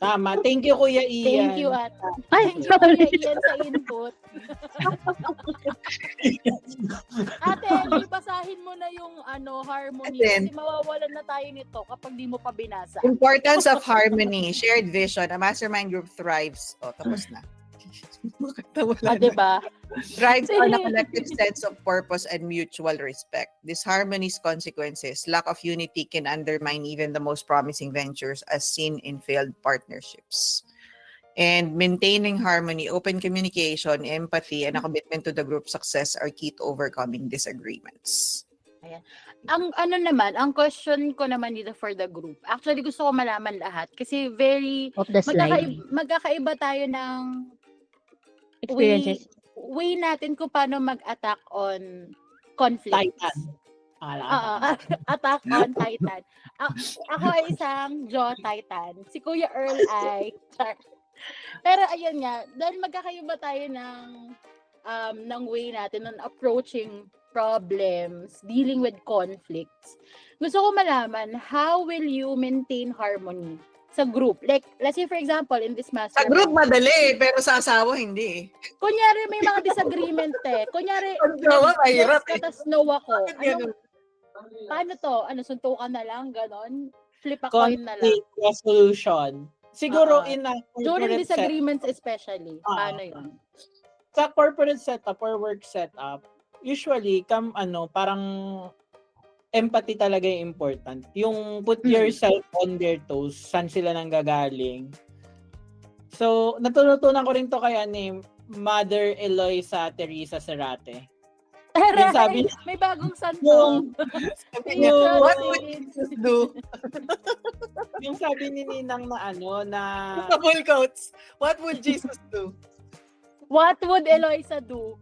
Tama. Thank you, Kuya Ian. Thank you, Ate. Thank you, sorry. Kuya Ian, sa input. Ate, basahin mo na yung harmony. Atin. Kasi mawawalan na tayo nito kapag di mo pa binasa. Importance of harmony, shared vision, a mastermind group thrives. Tapos na. Diba? Thrives on a collective sense of purpose and mutual respect. Disharmony's consequences, lack of unity can undermine even the most promising ventures as seen in failed partnerships. And maintaining harmony, open communication, empathy, and a commitment to the group success are key to overcoming disagreements. Ang question ko naman dito for the group. Actually, gusto ko malaman lahat kasi Of the slide. magkakaiba tayo ng Experiences. way natin kung paano mag-attack on conflict. Titan. Attack on Titan. Ako ay isang Jaw Titan. Si Kuya Earl ay pero ayun nga, dahil magkakaiba tayo ng way natin on approaching problems, dealing with conflicts. Gusto ko malaman, how will you maintain harmony sa group? Like, let's say for example, in this master. Sa group madali, pero sa asawa hindi. Kunyari may mga disagreement Kunyari, Sa asawa mahirap yes ka, tas no ako. Paano to? Ano, suntukan na lang, ganon? Flip a coin na lang. Conflict resolution. Siguro Oo. in a During corporate setup, disagreements especially. Paano yun? sa corporate setup or work setup, usually parang empathy talaga yung important. Yung put yourself on their toes, saan sila nanggagaling. So, natutunan ko rin to kay Mother Eloisa Teresa Serrate. Yung sabi niya, May bagong santo. Sabi niya, Yung- what would Jesus do? yung sabi ni Ninang na Couple quotes. What would Jesus do? What would Eloisa do?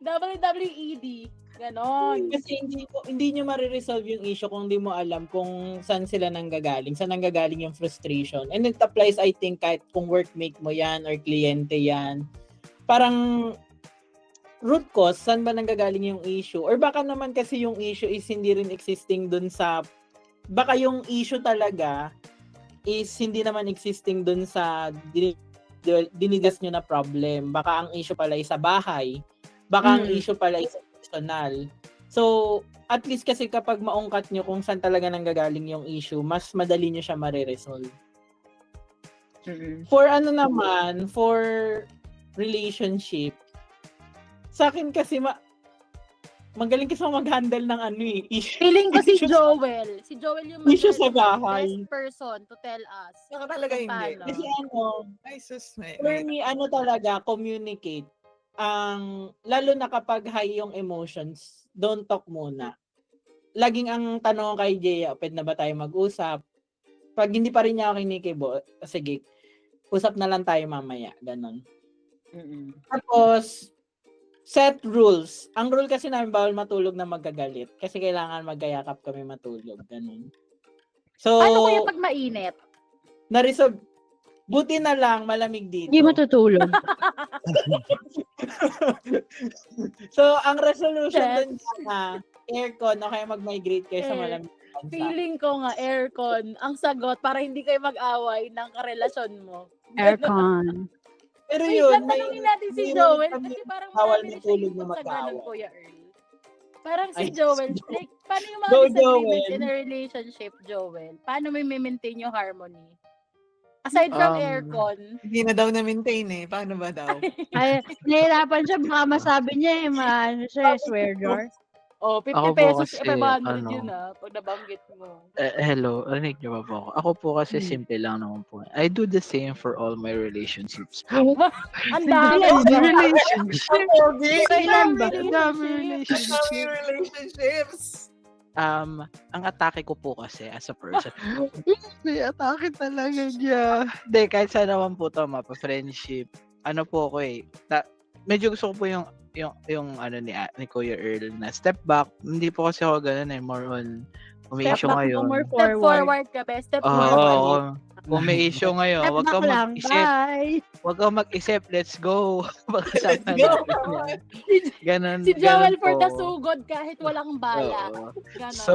WWED. Ganon. kasi hindi nyo mariresolve yung issue kung hindi mo alam kung saan sila nanggagaling, saan nanggagaling yung frustration. And it applies, I think, kahit kung workmate mo yan or kliyente yan. Parang root cause, saan ba nanggagaling yung issue? Or baka naman kasi yung issue is hindi rin existing dun sa, baka yung issue talaga is hindi naman existing dun sa dinidas nyo na problem. Baka ang issue pala is sa bahay. Baka ang issue pala is personal. So, at least kasi kapag maungkat nyo kung saan talaga nanggagaling yung issue, mas madali nyo siya mariresolve. For for relationship, sa akin kasi magaling kasi mag-handle ng issue. Feeling ko si Issue- Joel. Si Joel yung Issue sa bahay. best person to tell us. Saka talaga kung hindi. paano. Kasi Ay, sus. for me, talaga, communicate. Lalo na kapag high yung emotions, don't talk muna. Laging ang tanong kay Jaya, pwede na ba tayo mag-usap? Pag hindi pa rin niya ako kinikibo, sige, usap na lang tayo mamaya. Ganon. Tapos, set rules. Ang rule kasi namin, bawal matulog na magkagalit. Kasi kailangan magkayakap kami matulog. Ganon. So, Paano kaya pag mainit? na-resolve. Buti na lang, malamig dito. Hindi matutulog. So, ang resolution Yes. dun na aircon o kaya mag-migrate kayo sa malamig na bansa. Feeling ko nga, aircon, ang sagot para hindi kayo mag-away ng karelasyon mo. Aircon. Pero Wait yun, lang, tanongin natin si may Joel kami kasi parang bawal marami rin siya matulog na input sa ganun, mag-aaway. Kuya Earl. Parang si Ay, Joel, si Joel. like, paano yung mga Go, disagreements Joel. in a relationship, Joel? Paano may maintain yung harmony? Aside from aircon, Hindi na daw na-maintain eh. Paano ba daw? Ay, nahihirapan siya. Baka masabi niya maano siya, swear jar. oh, 50 Ako po pesos, kasi, 500 yun pag nabanggit mo. Hello, rinig niyo ba po ako? Ako po kasi simple lang naman po. I do the same for all my relationships. Ang dami. Relationship. Pogi! Kailan ba? Relationship. Dami Kami relationship. relationships! Ang atake ko po kasi as a person, may atake talaga niya. Hindi, kahit saan naman po ito, mapa-friendship. Ano po ako medyo gusto ko po yung ni Kuya Earl na step back. Hindi po kasi ako ganun more on kung may issue ngayon. More Step forward ka, best. Step forward. Oo. Kung may issue ngayon, Step wag back kang lang. mag-isip. Bye. Wag kang mag-isip. Let's go. Pag-usapan go. natin yan. Ganon. Si Joel ganon for po. the sugod kahit walang bala. Oo. Ganon. So,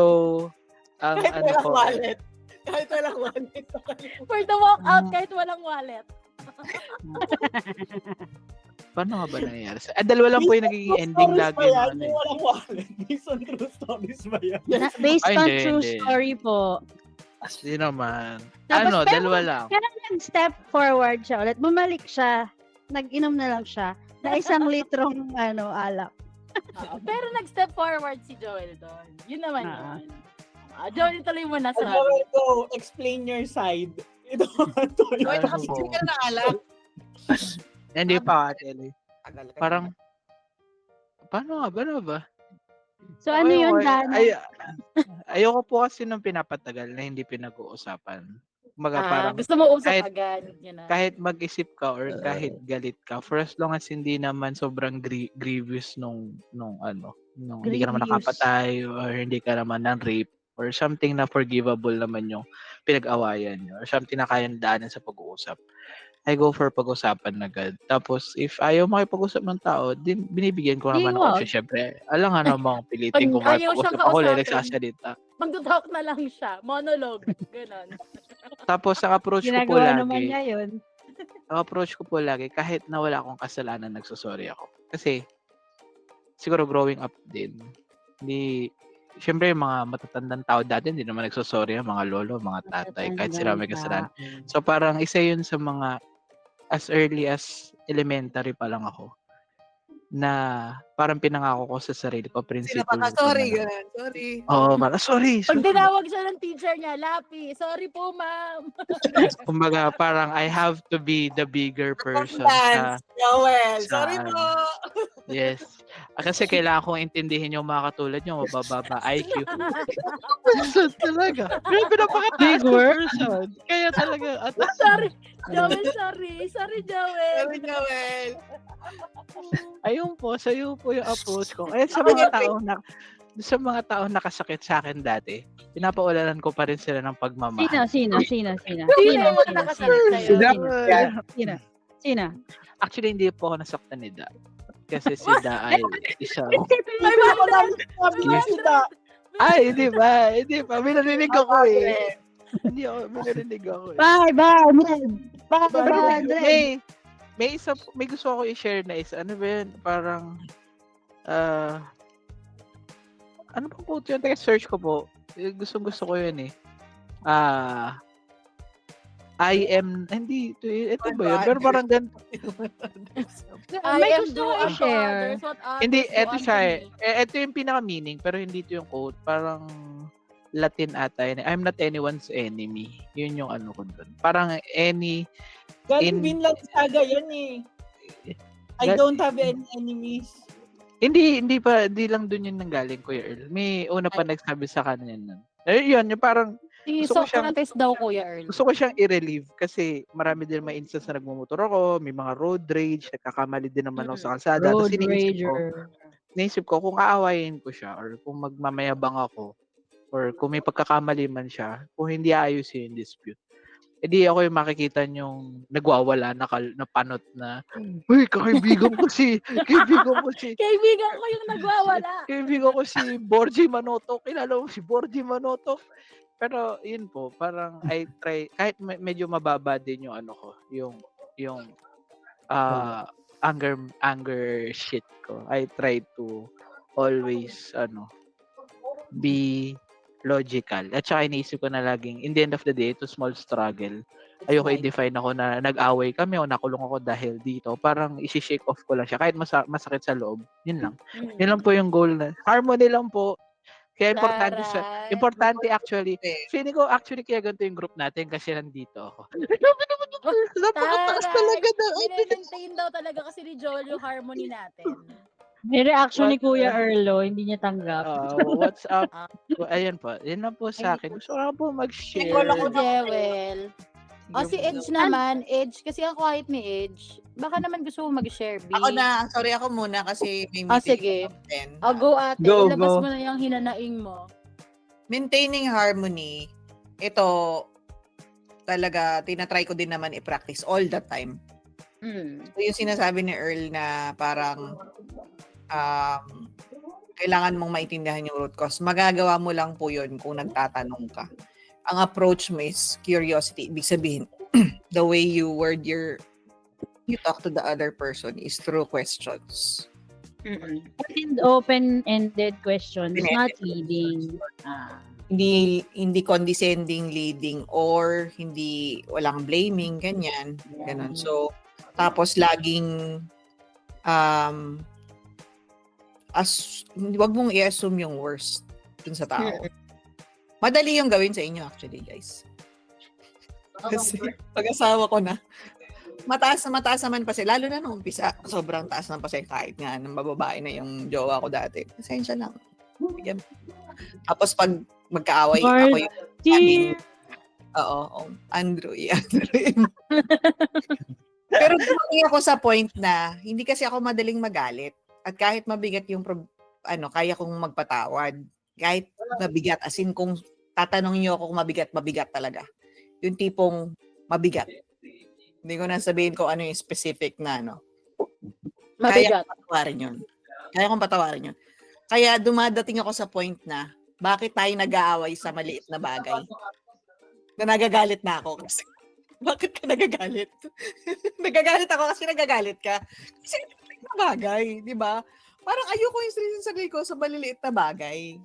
ang Kahit ano walang po, wallet. Kahit walang wallet. for the walkout kahit walang wallet. paano nga ba nangyayari? Dalawa lang po yung nagiging ending lagi. Ba yan? ng ano Yung eh. walang wallet. Based on true stories ba yan? Based Ay, on hindi, true hindi. story po. Hindi naman. Tapos, pero- Dalawa lang. Kaya nag-step forward siya ulit. Bumalik siya. Nag-inom na lang siya. Na isang litrong alak. Pero nag-step forward si Joel doon. Yun naman Ah. yun. Joel, tuloy mo na sa Okay, go. Explain your side. Ito. Wait, Ano kasi po? ka na alak. Hindi pa, Ate. Tagal ka Parang, na. paano nga ba? Ano ba? So ano Okay, yun, okay. Dan? Ayoko po kasi nung pinapatagal na hindi pinag-uusapan. Kumaga parang, gusto mo usap kahit- agad. Yun na. kahit mag-isip ka or kahit galit ka, for as long as hindi naman sobrang grievous nung hindi ka naman Grievous. nakapatay or hindi ka naman ng rape or something na forgivable naman yung pinag-awayan nyo or something na kaya daanan sa pag-uusap. I go for pag-usapan agad. Tapos, if ayaw makipag-usap ng tao, din binibigyan ko Di naman wag. ako. Siyempre, alam nga namang pilitin ko Pag ayaw siyang makipag-usap ako, kausapin. nagsasalita. Mag-talk na lang siya. Monologue. Ganon. Tapos, ang approach ko po Ginagawa naman lagi, niya yun. ang approach ko po lagi, kahit na wala akong kasalanan, nagsusorry ako. Kasi, siguro growing up din, hindi syempre yung mga matatandang tao dati hindi naman nagsosorry yan, mga lolo, mga tatay, kahit sila may kasalanan. So parang isa yun sa mga as early as elementary pa lang ako na parang pinangako ko sa sarili ko, Sila principle pa ko sorry, na. ganun. Sorry. Oo, parang sorry. Pag tinawag siya ng teacher niya, Lapi, sorry po, ma'am. Kumbaga, parang I have to be the bigger person Lance, Joel, sa sorry po. yes. Kasi kailangan kong intindihin yung mga katulad nyo, mabababa IQ. So, talaga. Grabe, napakataas Big na word. person. Kaya talaga, at Sorry, Joel, sorry. Sorry, Joel. Sorry, Joel. ayun po, sa'yo po yung approach ko. Kaya sa mga taong nakasakit sa akin dati, pinapaulanan ko pa rin sila ng pagmamahal. Sino? Actually, hindi po ako nasaktan ni Da. Kasi si Da ay isang... Ay, hindi ba? May narinig ako eh. May narinig ako eh. May gusto ako i-share na isa. Ano ba yun? Parang, ano pa po yun? Teka, search ko po. Gusto ko yun eh. Ito ba yun? Pero parang ganito. May gusto ko i-share. Hindi, eto siya eh. Ito yung pinaka-meaning, pero hindi ito yung quote. Parang Latin ata yun. I'm not anyone's enemy. Yun yung ano ko dun. Parang Galing Vinland Saga yan eh. I don't have any enemies. Hindi lang dun yun nanggaling, Kuya Earl. May una pa nagsabi sa kanya nun. Yun, yung parang gusto ko siyang- Socrates daw, Kuya Earl. gusto ko siyang i-relieve kasi marami din may instance na nagmumotor ako, may mga road rage, nagkakamali din naman ako sa kalsada. Road Tapos rager. Naisip ko kung aawayin ko siya or kung magmamayabang ako or kung may pagkakamali man siya, kung hindi ayusin yung dispute. Edi ako yung makikita niyong nagwawala na panot na, uy, kaibigan ko si Kaibigan ko yung nagwawala. kaibigan ko si Borgie Manoto. Kilala mo si Borgie Manoto? Pero yun po, parang I try, kahit medyo mababa din yung ano ko, yung anger shit ko. I try to always be logical. At saka iniisip ko na laging, in the end of the day, ito small struggle. Ayoko i-define ako na nag-away kami o nakulong ako dahil dito. Parang isi-shake off ko lang siya. Kahit masakit sa loob. Yun lang. Yun lang po yung goal na. Harmony lang po. Kaya importante actually. Feeling ko actually kaya ganito yung group natin kasi nandito ako. Napakataas talaga na. Maintain daw talaga kasi ni Joel yung harmony natin. May reaction ni Kuya Erlo, hindi niya tanggap. What's up? Ayan po. Yan lang po sa akin. Gusto ko lang po mag-share. Joel. Si Edge naman. Edge, kasi ang quiet ni Edge. Baka naman gusto mo mag-share, B. Ako na, sorry ako muna kasi may meeting. Sige. Go ate. Go, Ilabas go. mo na yung hinanaing mo. Maintaining harmony, ito talaga, tinatry ko din naman i-practice all the time. So, yung sinasabi ni Earl na parang kailangan mong maintindihan yung root cause. Magagawa mo lang po yun kung nagtatanong ka. Ang approach mo is curiosity. Ibig sabihin, the way you you talk to the other person is through questions. And open-ended questions, not leading. Hindi condescending leading or hindi walang blaming, ganyan. Ganun. So, tapos laging wag mong i-assume yung worst dun sa tao. Madali yung gawin sa inyo actually, guys. Kasi pag-asawa ko na, mataas naman pa sila. Lalo na nung umpisa, sobrang taas naman pa sila kahit nga ng bababae na yung jowa ko dati. Pasensya lang. Bigyan. Tapos pag magkaaway, ako yung laging, Andrew. Pero dumating ako sa point na, hindi kasi ako madaling magalit. At kahit mabigat yung, kaya kong magpatawad. Kahit mabigat, as in kung tatanungin niyo ako kung mabigat talaga. Yung tipong mabigat. Hindi ko na sabihin kung ano yung specific na Mabigat. Kaya kong patawarin yun. Kaya dumadating ako sa point na, bakit tayo nag-aaway sa maliit na bagay? Na nagagalit na ako. Kasi, bakit ka nagagalit? Nagagalit ako kasi nagagalit ka. Kasi na bagay, di ba? Parang ayoko yung sarili ko sa maliliit na bagay.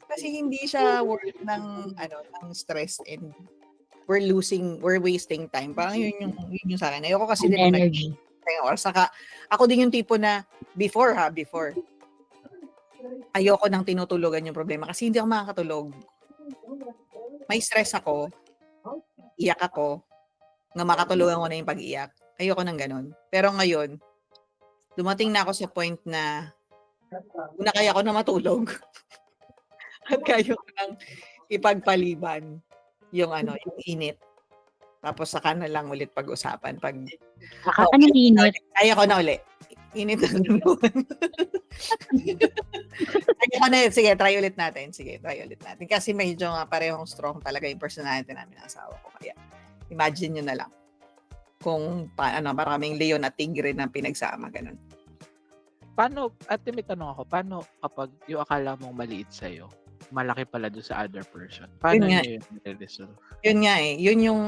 Kasi hindi siya worth ng stress, and we're wasting time. Parang yun yung sa akin. Ayoko kasi And din nung energy. oras. Saka, ako din yung tipo na, before, ayoko nang tinutulugan yung problema kasi hindi ako makakatulog. May stress ako, iyak ako, na makatulugan ko na yung pag-iyak. Ayoko nang ganun. Pero ngayon, dumating na ako sa point na una kaya ko na matulog at kaya ko nang ipagpaliban yung init. Tapos saka na lang ulit pag-usapan. Anong init? Kaya ko na ulit. Init na naman. Kaya ko na yun. Sige, try ulit natin. Kasi medyo nga parehong strong talaga yung personality namin ng asawa ko. Kaya imagine nyo na lang kung maraming leon at tigre na pinagsama, ganun. Paano, ate may tanong ako, paano kapag yung akala mong maliit sa'yo, malaki pala doon sa other person? Paano Yun nga. niyo yun nire-resolve? Yun nga eh. Yun yung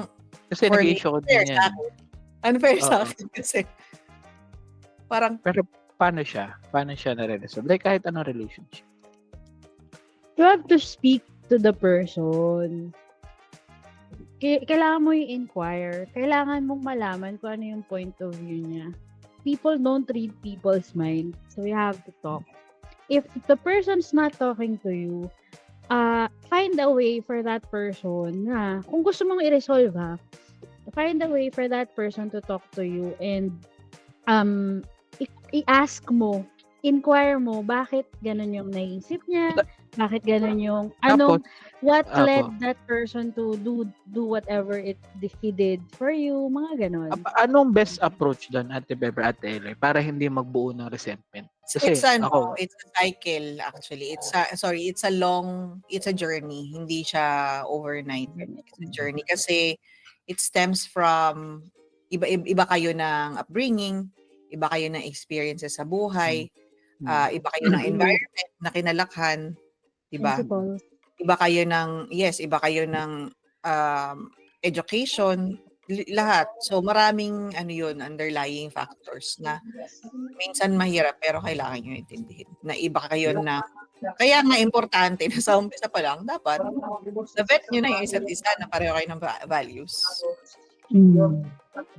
Kasi for me, nag-issue ko unfair din sa yan. akin. Unfair sa Oo. akin kasi parang Pero paano siya? Paano siya nare-resolve? Like kahit anong relationship. You have to speak to the person. Kailangan mo i-inquire. Kailangan mong malaman kung ano yung point of view niya. People don't read people's mind. So you have to talk. If the person's not talking to you, find a way for that person na, kung gusto mong i-resolve find a way for that person to talk to you and i-ask mo, inquire mo, bakit ganun yung naisip niya, bakit ganun yung, what Apo. led that person to do whatever he did for you, mga ganun. Anong best approach doon, Ate Beber, Ate Eloy, para hindi magbuo ng resentment? Kasi it's a cycle actually. It's a journey. Hindi siya overnight. It's a journey kasi it stems from iba kayo ng upbringing, iba kayo ng experiences sa buhay, iba kayo ng environment na kinalakhan, diba? Principles. Iba kayo ng education, lahat. So maraming underlying factors na minsan mahirap pero kailangan nyo intindihin. Na iba kayo na, kaya nga importante na sa umpisa pa lang, dapat na-vet nyo na yung isa't isa na pareho kayo ng values.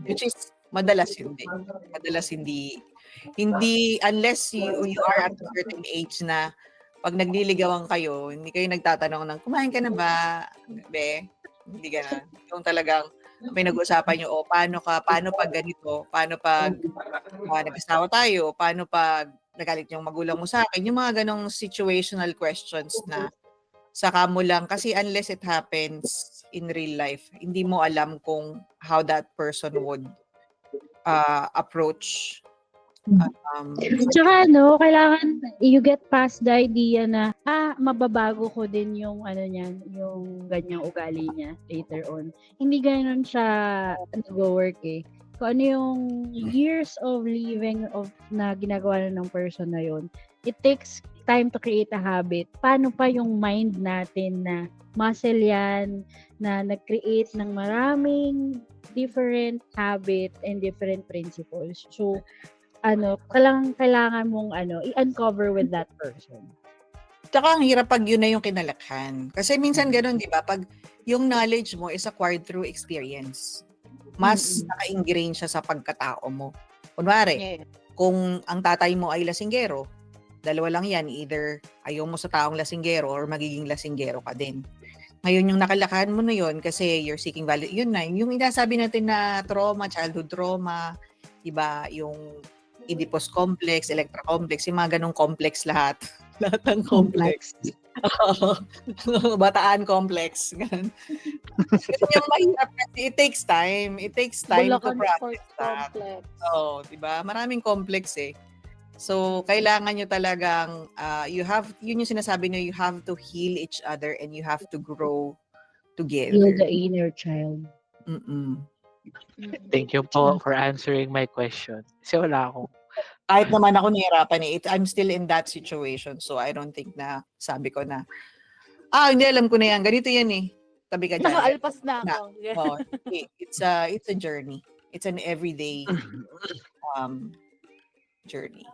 Which is, madalas hindi, unless you are at a certain age na pag nagliligawan kayo, hindi kayo nagtatanong ng, kumain ka na ba? Be? Hindi ganun. Yung talagang, may nag-usapan nyo, paano pag ganito, paano pag nag-asawa tayo, paano pag nagalit yung magulang mo sa akin, yung mga ganong situational questions na saka mo lang, kasi unless it happens in real life, hindi mo alam kung how that person would approach. Tsaka kailangan you get past the idea na mababago ko din yung yung ganyang ugali niya later on. Hindi ganoon siya nag-work eh. Kung ano yung years of living na ginagawa ng person na yon, it takes time to create a habit. Paano pa yung mind natin na muscle yan, na nag-create ng maraming different habit and different principles. So, kailangan mong i-uncover with that person. Tsaka ang hirap pag yun na yung kinalakhan. Kasi minsan ganun, di ba? Pag yung knowledge mo is acquired through experience, mas naka-ingrain siya sa pagkatao mo. Kunwari, kung ang tatay mo ay lasinggero, dalawa lang yan, either ayaw mo sa taong lasinggero or magiging lasinggero ka din. Ngayon, yung nakalakahan mo na yun kasi you're seeking value, yun na, yung inasabi natin na trauma, childhood trauma, diba, yung Oedipus complex, Electra complex, yung mga ganong complex lahat. Lahat ng complex. Bataan complex. Ganun. Kasi yung mahirap kasi it takes time. It takes time to process that. Oo, diba? Maraming complex eh. So, kailangan nyo talagang, yun yung sinasabi nyo, you have to heal each other and you have to grow together. Heal the inner child. Thank you po for answering my question. Kasi wala akong kahit naman ako nahirapan eh. I'm still in that situation. So, I don't think na sabi ko na, hindi alam ko na yan. Ganito yan eh. Tabi ka dyan. Nakaalpas na ako. Oh, it's a journey. It's an everyday journey.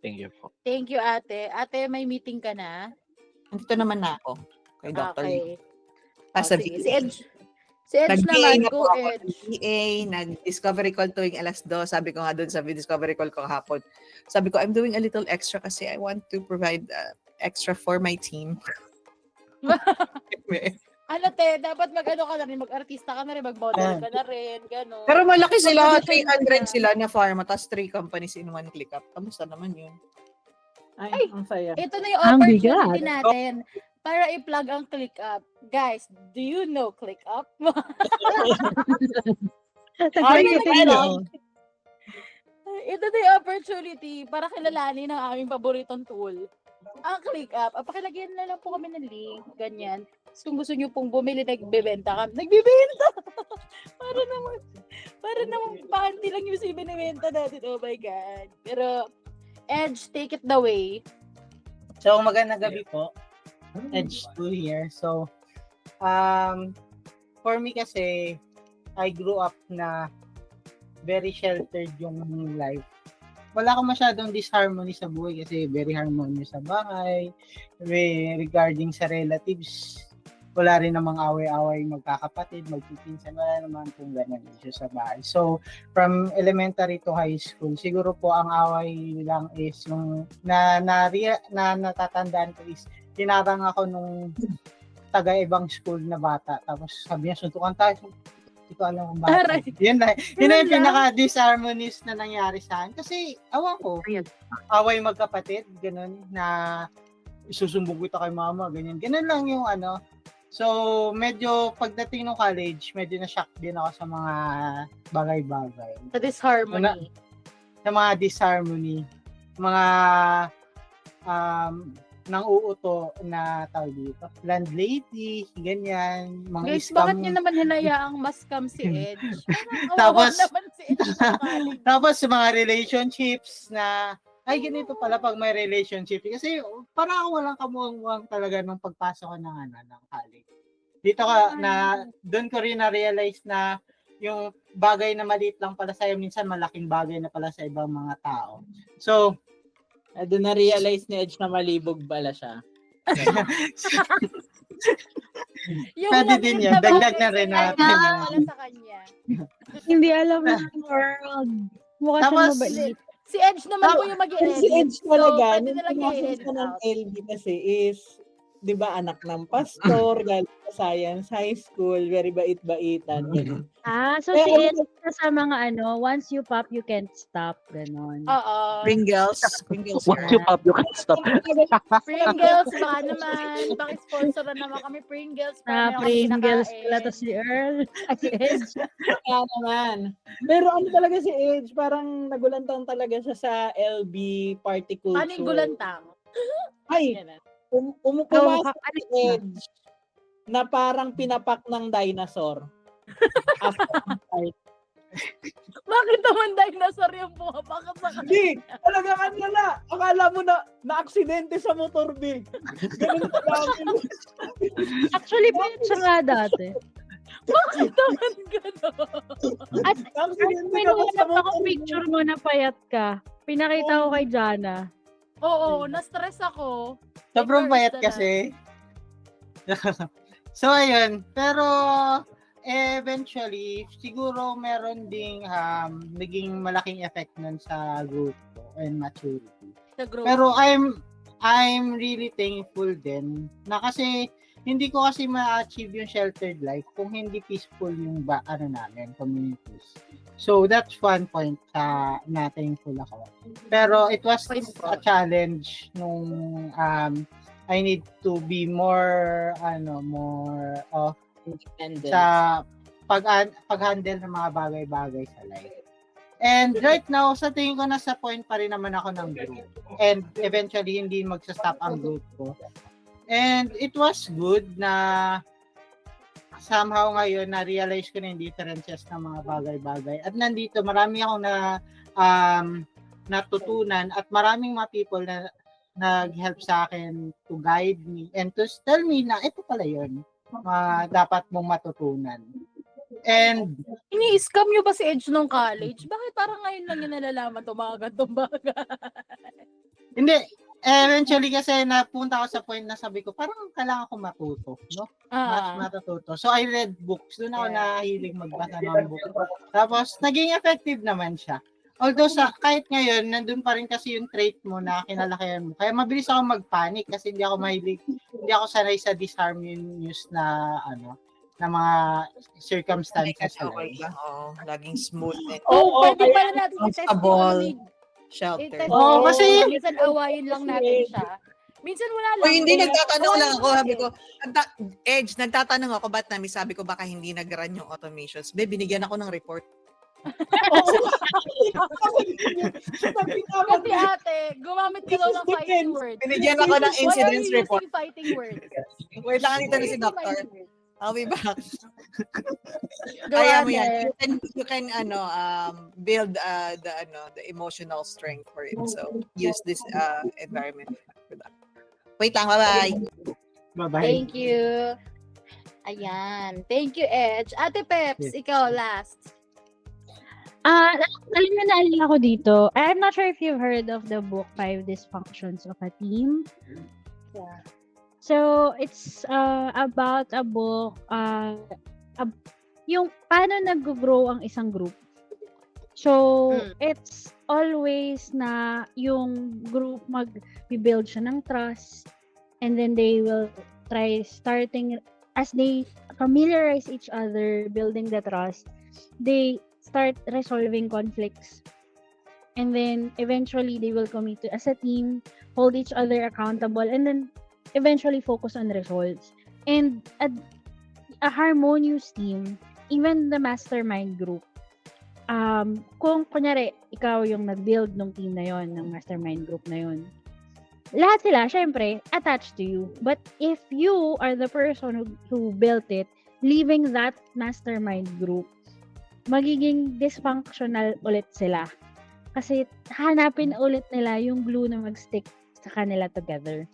Thank you po. Thank you, ate. Ate, may meeting ka na? Nandito naman na ako kay Dr. Lee. Okay. Sa Sige. VA. Si Edge Nag-VA naman, na go po ako. Edge. VA, nag-discovery call tuwing 2:00. Sabi ko nga doon sa discovery call ko kahapon. Sabi ko, I'm doing a little extra kasi I want to provide extra for my team. Ano te, dapat mag-ano ka na rin, mag-artista ka na rin, mag-model ka na rin, gano'n. Pero malaki sila, Mag-audition 300 ka. sila na pharma, tapos 3 companies in one click up. Kamusta naman yun? Ay, ang saya. Ito na yung Ang opportunity bigat. natin para i-plug ang ClickUp. Guys, do you know ClickUp? Nagmarketing Ay, mo. Ito na yung opportunity para kilalanin ang aming paboritong tool. Ang ClickUp. Pakilagyan na lang po kami ng link. Ganyan. So, kung gusto nyo pong bumili, nagbebenta kami. Nagbebenta! para naman panty lang yung binibenta natin. Oh my God. Pero, Edge, take it the way. So, magandang gabi po. Edge 2 here. So, for me kasi, I grew up na very sheltered yung life. Wala akong masyadong disharmony sa buhay kasi very harmonious sa bahay. Regarding sa relatives, wala rin namang away-away magkakapatid, magpipinsan, wala naman pong ganun issue sa bahay. So, from elementary to high school, siguro po ang away lang is yung na natatandaan ko is tinarang ako nung taga-ibang school na bata. Tapos sabi niya, suntukan tayo. Hindi ko alam kung Aray. bakit. Yun na yung lang. pinaka-disharmonious na nangyari sa akin. Kasi, awan ko, away magkapatid, ganun, na isusumbong kita kay mama, ganyan. Ganun lang yung ano. So, medyo pagdating ng college, medyo na-shock din ako sa mga bagay-bagay. Sa disharmony. Sa mga disharmony. Mga nang uuto na tawag dito. Landlady, ganyan. Mga Guys, scam. bakit nyo naman hinayaang mascam si Edge? Tapos- Tapos, naman si Edge sa college. Tapos sa mga relationships na ay ganito pala pag may relationship kasi parang ako walang kamuang talaga nung pagpasok ko ng college. Dito ka na doon ko rin na realize na yung bagay na maliit lang pala sa'yo minsan malaking bagay na pala sa ibang mga tao. So, Doon na-realize ni Edge na malibog pala siya. Yung Pwede maliit din na yan. Dagdag bagay na rin sa natin kanya, yan. wala sa kanya. Hindi alam ng world. Mukha siyang Tapos, mabait. Si Edge naman po yung mag-i-edit. Si Edge talaga, pwede nung na lang pinasok i-edit ka ng out. LB kasi is, di ba, anak ng pastor, galing sa science high school, very bait-baitan. ganun. So Eh, si ano Ed sa mga once you pop, you can't stop. Ganon. Oo. Pringles. Once you pop, you can't stop. Pringles, baka naman. Paki-sponsor naman kami Pringles. para meron kami Pringles kinakain. pala to si Earl. Ay, si Edge. Kaya naman. Pero ano talaga si Edge, parang nagulantan talaga siya sa LB party culture. Paano yung gulantang? Ay, Yan na. pumasok si Edge na parang pinapak ng dinosaur. After the fight. Bakit naman dinosaur yung bumabakas sa kanya? Hindi, talagang ano na, akala mo na aksidente sa motor, Big. Ganun ka namin. Actually, payat siya nga dati. Bakit naman gano'n? At Aksidente may ka ba sa nahanap akong motor? picture mo na payat ka. Pinakita ko kay Jana. Oo, na-stress ako. sobrang May payat first na kasi. So, ayun. Pero, eventually, siguro meron ding naging malaking effect nun sa growth ko and maturity. Sa group. Pero I'm really thankful din na kasi hindi ko kasi ma-achieve yung sheltered life kung hindi peaceful yung namin, communities. So that's one point na thankful ako. Pero it was a challenge nung I need to be more of Independent. sa pag-handle ng mga bagay-bagay sa life. And right now, sa tingin ko nasa point pa rin naman ako ng growth. And eventually, hindi magsa-stop ang growth ko. And it was good na somehow ngayon na-realize ko na yung differences ng mga bagay-bagay. At nandito, marami akong natutunan at maraming mga people na nag-help sa akin to guide me and to tell me na ito pala yun. Dapat mong matutunan. And Ini-scam nyo ba si Edge nung college? Bakit parang ngayon lang yung nalalaman itong mga gantong bagay? hindi, eventually kasi napunta ako sa point na sabi ko, parang kailangan ko matuto, no? Mas Ah. matututo. So, I read books. Doon ako Yeah. nahilig magbasa ng book. Tapos, naging effective naman siya. Although, kahit ngayon, nandun pa rin kasi yung trait mo na kinalakihan mo. Kaya mabilis ako magpanic kasi hindi ako sanay sa disharmonious na, na mga circumstances. Okay lang. Oo, laging smooth and Pwede pala natin i-test yung comfortable. i-test shelter. Oo, kasi- minsan awayin lang natin siya. Minsan wala lang. O hindi, Kaya- nagtatanong lang ako. Sabi Eh. ko, Edge, nagtatanong ako, ba't namin sabi ko baka hindi nag-run yung automations. Be, binigyan ako ng report. Kasi ate, gumamit ka daw ng fighting words. Binigyan ako ng Why are incidents you report. using fighting words? Wait lang, dito na si Using doctor. fighting words. I'll be back. Go Kaya mo ate. yan. You can build the emotional strength for it. So use this environment for that. Wait lang, bye-bye. Bye-bye. Thank you. Ayan. Thank you, Edge. Ate Peps, ikaw last. Alam mo, naalala ko dito. I'm not sure if you've heard of the book 5 Dysfunctions of a Team. Yeah. So, it's about a book, yung paano nag-grow ang isang group. So, it's always na yung group mag-build siya ng trust, and then they will try starting, as they familiarize each other, building the trust, they start resolving conflicts. And then, eventually, they will commit to, as a team, hold each other accountable, and then, eventually focus on results. And a harmonious team, even the mastermind group, kung kunyari, ikaw yung nag-build ng team na yon, ng mastermind group na yon, lahat sila, syempre, attached to you. But if you are the person who built it, leaving that mastermind group, magiging dysfunctional ulit sila. Kasi hanapin ulit nila yung glue na mag-stick sa kanila together.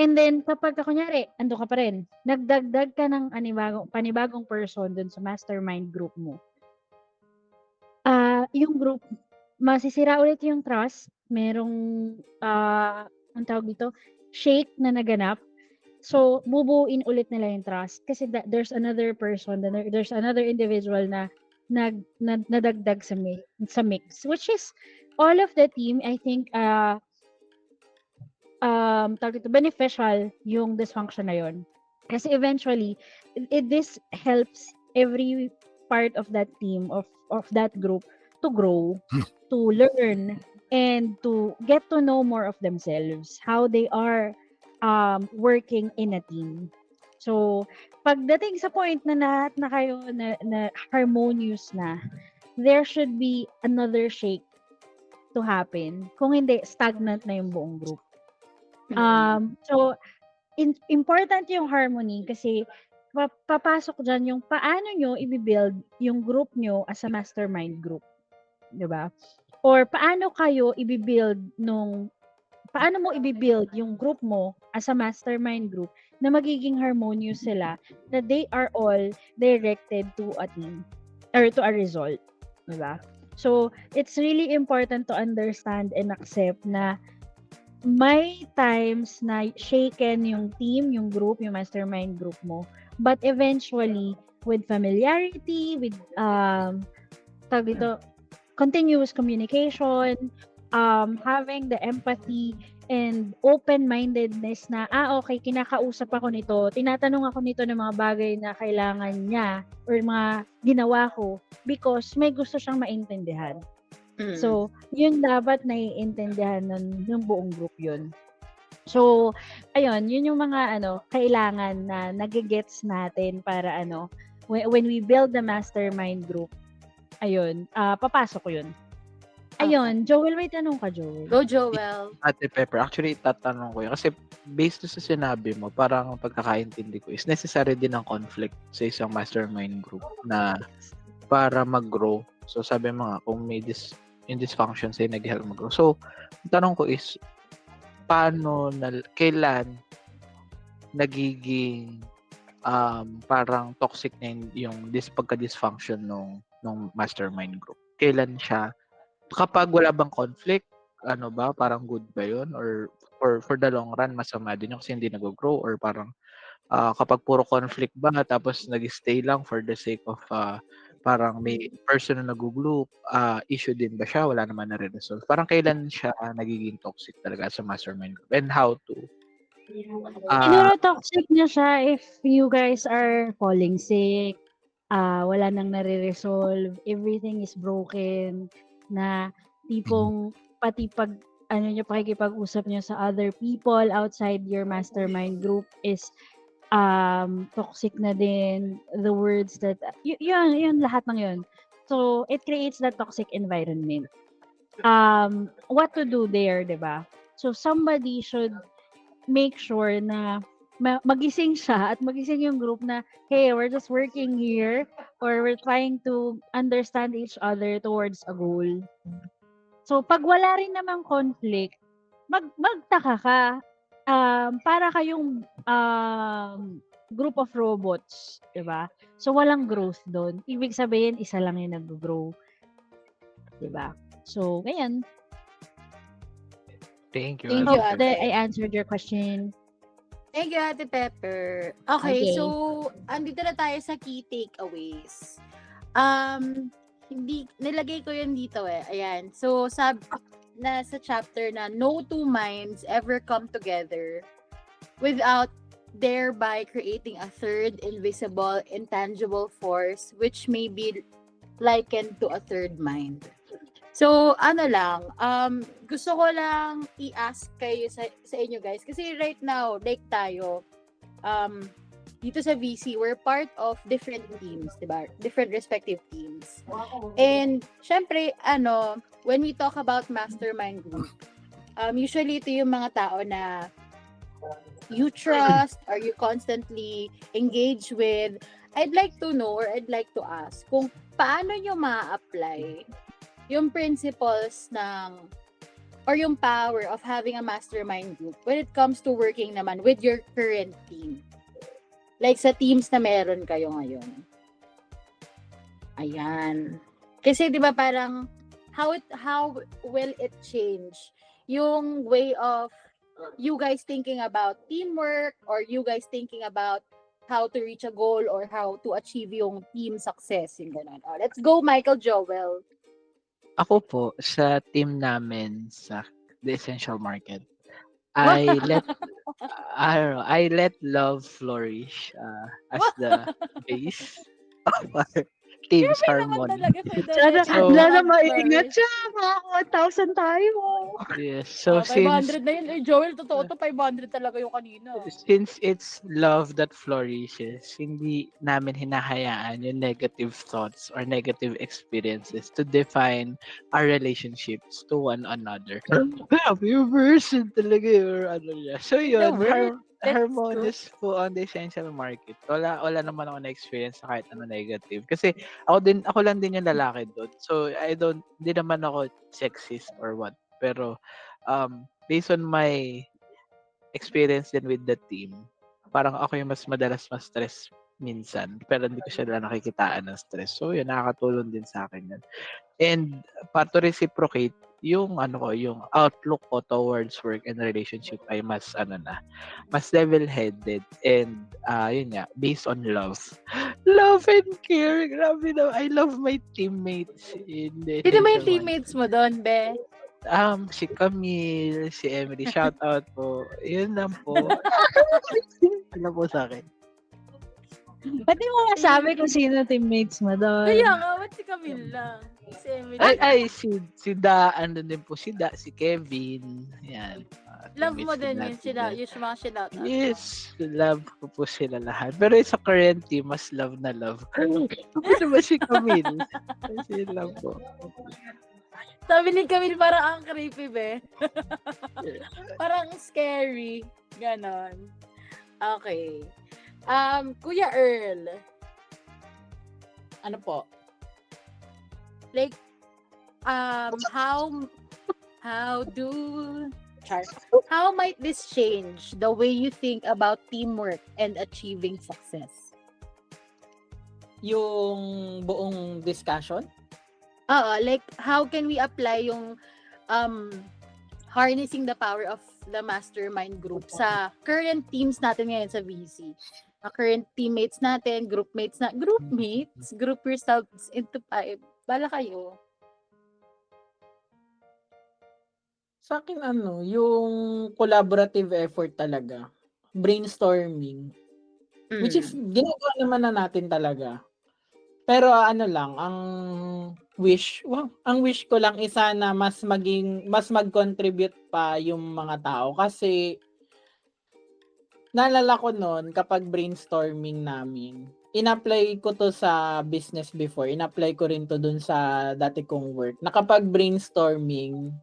And then, kapag kunyari, ando ka pa rin, nagdagdag ka ng panibagong person dun sa mastermind group mo, yung group, masisira ulit yung trust, merong, ang tawag dito, shake na naganap, so, bubuin ulit nila yung trust, kasi there's another person, there's another individual na nadagdag sa mix, which is, all of the team, I think, tawag dito, beneficial yung dysfunction na yun. Kasi eventually, this helps every part of that team, of that group, to grow, to learn, and to get to know more of themselves, how they are working in a team. So, pagdating sa point na lahat na kayo na harmonious na, there should be another shake to happen. Kung hindi, stagnant na yung buong group. So, important yung harmony kasi papasok dyan yung paano nyo i-build yung group nyo as a mastermind group. Diba? Or paano kayo paano mo i-build yung group mo as a mastermind group na magiging harmonious sila, that they are all directed to a team or to a result. Diba? So, it's really important to understand and accept na may times na shaken yung team, yung group, yung mastermind group mo. But eventually, with familiarity, with continuous communication, having the empathy and open-mindedness na, okay, kinakausap ako nito, tinatanong ako nito ng mga bagay na kailangan niya or mga ginawa ko because may gusto siyang maintindihan. So, yun dapat naiintindihan ng buong group yun. So, ayun, yun yung mga kailangan na nagigets natin para when we build the mastermind group, ayun, papasok ko yun. Ayun, Joel, may tanong ka, Joel. Go, Joel. Ate Pepper, actually, tatanong ko yun. Kasi based sa sinabi mo, parang pagkakaintindi ko is necessary din ang conflict sa isang mastermind group na para mag-grow. So, sabi mo nga, kung may yung dysfunction sa'yo, nag-help mag-grow. So, ang tanong ko is, kailan nagiging parang toxic na yung pagka-dysfunction nung mastermind group? Kailan siya? Kapag wala bang conflict? ano ba, parang good ba yun? Or for the long run, masama din yun kasi hindi nag-grow? Or parang kapag puro conflict ba, tapos nag-stay lang for the sake of parang may person na naguglue, issue din ba siya? Wala naman na-resolve. Parang kailan siya nagiging toxic talaga sa mastermind group? And how to? Siguro toxic na siya if you guys are falling sick, wala nang nare-resolve, everything is broken, na tipong pati pag ano niyo, pakikipag-usap niyo sa other people outside your mastermind group is toxic na din. The words that, yun, lahat ng yun. So, it creates that toxic environment. What to do there, 'di ba? So, somebody should make sure na magising siya at magising yung group na, hey, we're just working here or we're trying to understand each other towards a goal. So, pag wala rin namang conflict, magtaka ka. Para kayong group of robots, 'di ba? So, walang growth doon. Ibig sabihin, isa lang yung nag-grow. 'Di ba? So, ngayon, Thank you. Thank hope you, Ate. that I answered your question. Thank you, Ate Pepper. Okay, Okay. so, andito na tayo sa key takeaways. Hindi, nilagay ko yun dito eh. Ayan. So, sa chapter na no two minds ever come together without thereby creating a third invisible, intangible force which may be likened to a third mind. So, ano lang, gusto ko lang i-ask kayo sa inyo guys. Kasi right now, like tayo, dito sa VC, we're part of different teams, diba? Different respective teams. And, syempre, when we talk about mastermind group, usually ito yung mga tao na you trust or you constantly engage with. I'd like to know or I'd like to ask kung paano nyo ma-apply yung principles or yung power of having a mastermind group when it comes to working naman with your current team. Like sa teams na meron kayo ngayon. Ayan. Kasi 'di ba parang how will it change yung way of you guys thinking about teamwork or you guys thinking about how to reach a goal or how to achieve yung team success, yung ganun. Let's go, Michael Joel. Ako po, sa team namin sa The Essential Market, I let love flourish as the base of our team's harmony. Sana maingat siya. Mga 1,000 tayo. Yes, so 500 na yun. Joel, totoo to, 500 talaga yung kanina. since it's love that flourishes, hindi namin hinahayaan yung negative thoughts or negative experiences to define our relationships to one another. Yung person talaga or ano niya. So yun, That's harmonious po on the Essential Market. Wala naman ako na-experience sa kahit ano negative. Kasi ako lang din yung lalaki doon. So hindi naman ako sexist or what. Pero based on my experience din with the team, parang ako yung mas madalas ma-stress minsan. Pero hindi ko siya nakikitaan ng stress. So yun, nakakatulong din sa akin yun. And para to reciprocate, yung yung outlook ko towards work and relationship ay mas level-headed and yun nga, based on love. Love and care. Grabe na. I love my teammates in the Sino ba yung Essential teammates mo doon, Be? Si Camille, si Emily, shout out po. Yun lang po. Ano po sa akin? Pati mo masabi kung sino teammates mo doon. Kaya nga, ba't si Camille lang? Si Emily. Si Da, ano din po, si Kevin. Yan. Love mo teammates din natin yun, yung mga shout out. Yes, love ko po sila lahat. Pero sa current team, mas love na love. Ano ba si Camille? Kasi lang po. Sabi ni Camille, parang ang creepy, Be. Parang scary. Ganon. Okay. Kuya Earl. Ano po? Like, how might this change the way you think about teamwork and achieving success? Yung buong discussion? Like how can we apply yung harnessing the power of the mastermind group sa current teams natin ngayon sa VC. Current teammates natin, group mates, group yourselves into 5. Bala kayo. Sa akin yung collaborative effort talaga. Brainstorming. Which is ginagawa naman na natin talaga. Pero ang wish ko lang isa na mas mag-contribute pa yung mga tao kasi naalala ko noon kapag brainstorming namin, in-apply ko to sa business before, in-apply ko rin to dun sa dati kong work. Na kapag brainstorming,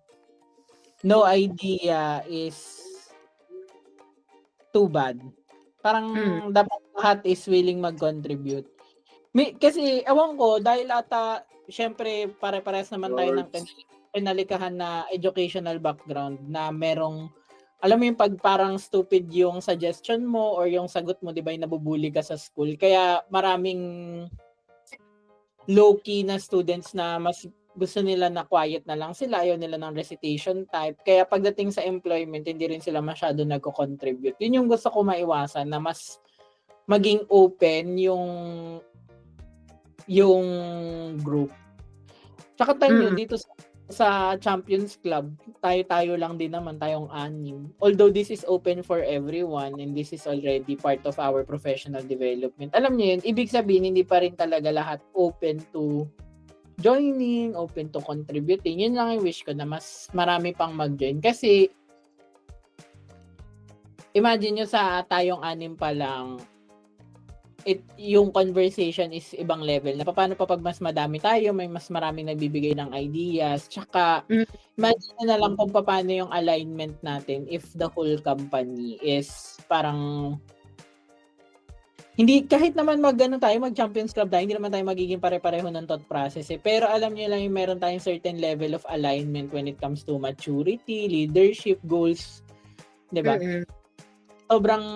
no idea is too bad. Parang dapat lahat is willing mag-contribute. Kasi ewan ko, dahil ata, syempre pare-parehas naman tayo ng pinalikahan na educational background na merong, alam mo yung pag parang stupid yung suggestion mo or yung sagot mo, di ba, yung nabubuli ka sa school. Kaya maraming low-key na students na mas gusto nila na quiet na lang sila, ayaw nila ng recitation type. Kaya pagdating sa employment, hindi rin sila masyado nagko-contribute. Yun yung gusto ko maiwasan, na mas maging open yung group. Tsaka tayo dito sa Champions Club, tayo lang din naman, tayong 6. Although this is open for everyone and this is already part of our professional development. Alam niyo yun, ibig sabihin hindi pa rin talaga lahat open to joining, open to contributing. Yun lang yung wish ko, na mas marami pang mag-join. Kasi imagine nyo sa tayong 6 pa lang, yung conversation is ibang level. Na paano pa pag mas madami tayo, may mas maraming nagbibigay ng ideas. Tsaka, imagine na lang kung paano yung alignment natin if the whole company is parang, hindi, kahit naman mag-Champions Club tayo, hindi naman tayo magiging pare-pareho ng thought process. Pero alam niyo lang yung meron tayong certain level of alignment when it comes to maturity, leadership, goals. Diba? Sobrang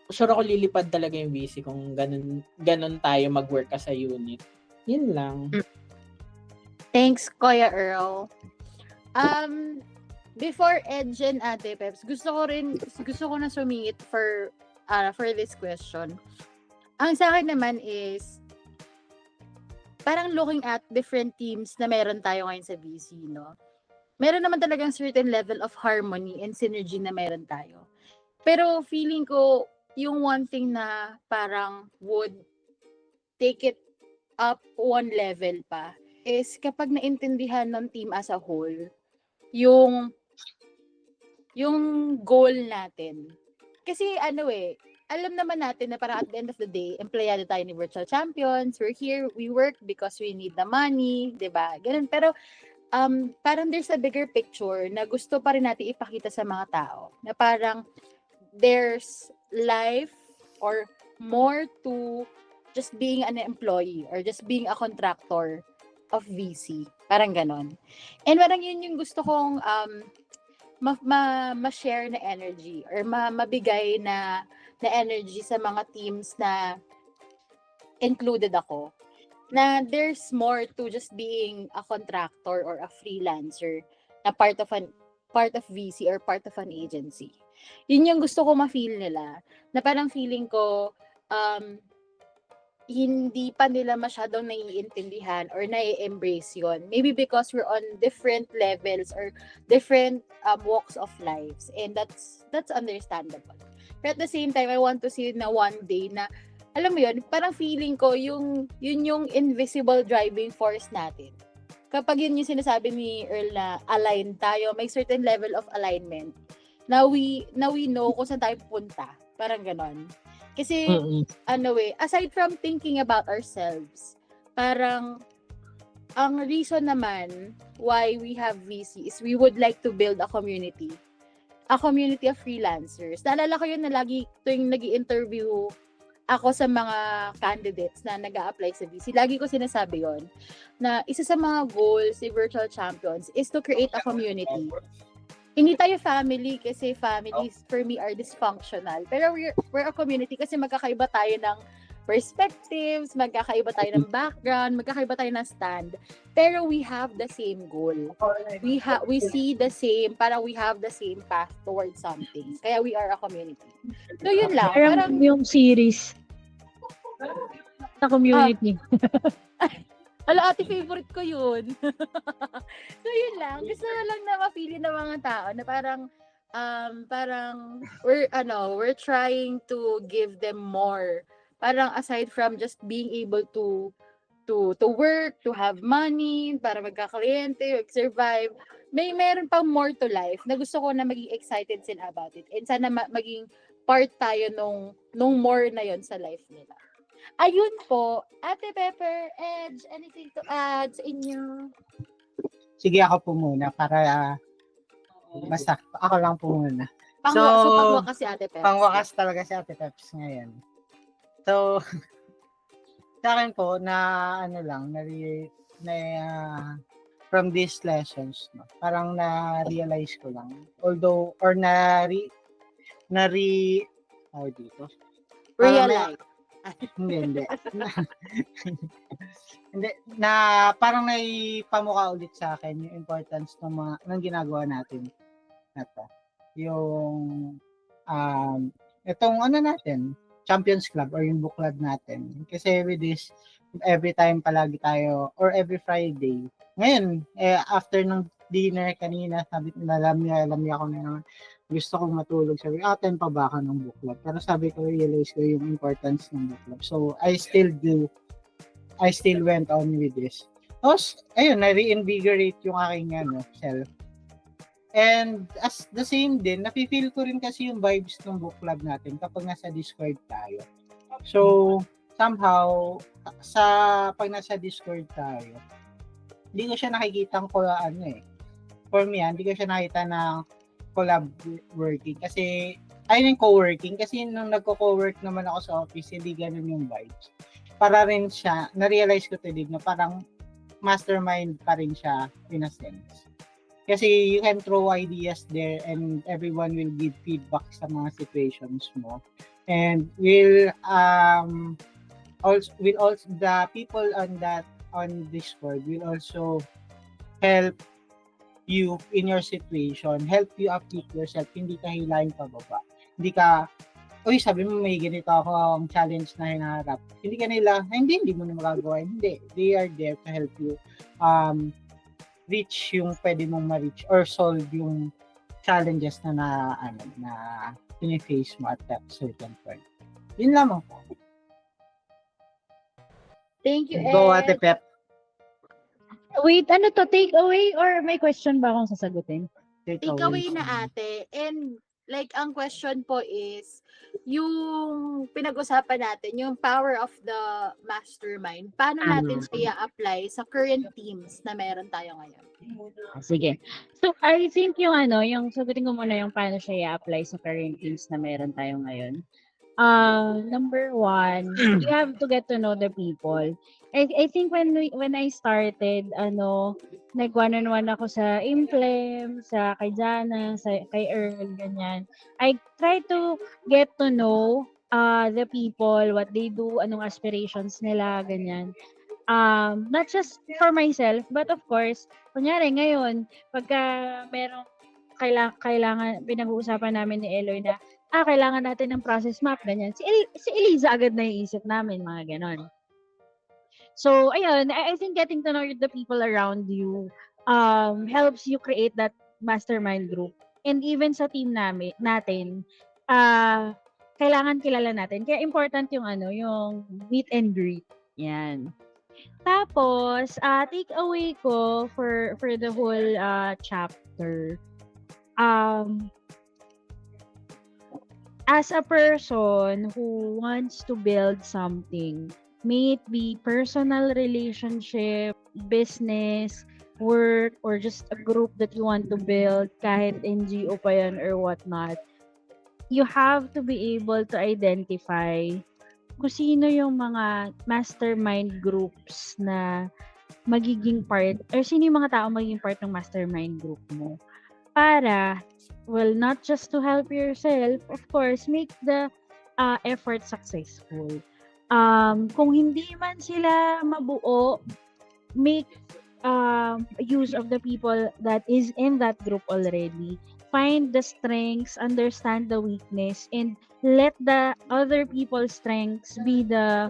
sure ako lilipad talaga yung VC kung ganun tayo mag-work as a unit. Yun lang. Thanks, Kuya Earl. Before Edge and Ate Peps, gusto ko na sumingit for this question. Ang sa akin naman is parang looking at different teams na meron tayo ngayon sa VC, no? Meron naman talagang certain level of harmony and synergy na meron tayo. Pero feeling ko, yung one thing na parang would take it up one level pa is kapag naintindihan ng team as a whole yung goal natin. Kasi alam naman natin na parang at the end of the day, empleyado tayo ni Virtual Champions. We're here, we work because we need the money, 'di ba? Ganun. Pero parang there's a bigger picture na gusto pa rin natin ipakita sa mga tao. Na parang there's life or more to just being an employee or just being a contractor of VC. Parang ganon. And parang yun yung gusto kong ma-share na energy or mabigay na energy sa mga teams na included ako. Na there's more to just being a contractor or a freelancer na part of VC or part of an agency. Yun yung gusto ko ma-feel nila. Na parang feeling ko, hindi pa nila masyadong naiintindihan or nai-embrace yun. Maybe because we're on different levels or different walks of lives. And that's understandable. But at the same time, I want to see na one day na, alam mo yun, parang feeling ko, yun yung invisible driving force natin. Kapag yun yung sinasabi ni Earl na align tayo, may certain level of alignment. Now we know kung saan tayo pupunta. Parang ganon. Kasi, aside from thinking about ourselves, parang, ang reason naman why we have VC is we would like to build a community of freelancers. Naalala ko yun na lagi tuwing nag-i-interview ako sa mga candidates na nag-a-apply sa VC. Lagi ko sinasabi yon na isa sa mga goals ni Virtual Champions is to create a community. Hindi tayo family kasi families for me are dysfunctional. Pero we're a community kasi magkakaiba tayo perspectives, magkakaiba tayo ng background, magkakaiba tayo ng stand. Pero we have the same goal. We see the same, parang we have the same path towards something. Kaya we are a community. So yun lang. Parang yung series sa community. Ala, ate, favorite ko yun. So, yun lang. Gusto ko lang na ma-feel ng mga tao na parang we're trying to give them more. Parang aside from just being able to work, to have money, para magkakliente, mag-survive, meron pang more to life na gusto ko na maging excited sila about it. And sana maging part tayo nung more na yon sa life nila. Ayun po, Ate Pepper, Edge, anything to add sa inyo? Sige, ako po muna para basta ako lang po muna. Pangwakas si Ate Peps. Pangwakas talaga si Ate Peps ngayon. So, sa akin po, from these lessons, no, parang na-realize ko lang. Although, or Realize. Hindi. Hindi, na parang naipamukha ulit sa akin yung importance ng ginagawa natin na to. Yung itong natin, Champions Club or yung book club natin. Kasi with this, every time palagi tayo or every Friday. Ngayon, after ng dinner kanina, sabi ko, alam niya ako na naman, gusto kong matulog. Sabi ko, attend pa ba ka ng book club? Pero sabi ko, realize ko yung importance ng book club. So, I still went on with this. Tapos, ayun, na-reinvigorate yung aking self. And as the same din, nafe-feel ko rin kasi yung vibes ng book club natin kapag nasa Discord tayo. So, somehow, pag nasa Discord tayo, hindi ko siya nakikita for me, hindi ko siya nakita ng collab working kasi ayun yung co-working kasi nung nagko-co-work naman ako sa office hindi ganun yung vibes. Para rin siya, na-realize ko today na parang mastermind pa rin siya in a sense. Kasi you can throw ideas there and everyone will give feedback sa mga situations mo. And also the people on Discord will also help you in your situation, help you uplift yourself, hindi ka hilahin pababa. Hindi ka, sabi mo may ganito akong challenge na hinaharap. Hindi ka nila, hindi mo na magagawa. Hindi. They are there to help you reach yung pwede mong ma-reach or solve yung challenges na face mo at that certain point. Yun lamang po. Thank you, Ed. Go, Ate Pep. Wait, take away or may question ba akong sasagutin? Take away na ate. And like ang question po is yung pinag-usapan natin, yung power of the mastermind. Paano natin siya i-apply sa current teams na meron tayo ngayon? Sige. So, I think yung sagutin ko muna yung paano siya i-apply sa current teams na meron tayo ngayon. Number one, you have to get to know the people. I think when I started, nag-one-on-one ako sa Implem, kay Jana, kay Earl, ganyan. I try to get to know the people, what they do, anong aspirations nila, ganyan. Not just for myself, but of course, kunyari ngayon, pagka merong kailangan, pinag-uusapan namin ni Eloy na, kailangan natin ng process map, ganyan. Si Eliza agad na iisip namin, mga ganon. So, ayun, I think getting to know the people around you helps you create that mastermind group. And even sa team natin, kailangan kilala natin. Kaya important yung meet and greet. Yan. Tapos, take away ko for the whole chapter. As a person who wants to build something, may it be personal relationship, business, work, or just a group that you want to build, kahit NGO pa yan or whatnot, you have to be able to identify kung sino yung mga mastermind groups na magiging part, or sino yung mga tao magiging part ng mastermind group mo. Para, well, not just to help yourself, of course, make the effort successful. kung hindi man sila mabuo, make use of the people that is in that group already. Find the strengths, understand the weakness, and let the other people's strengths be the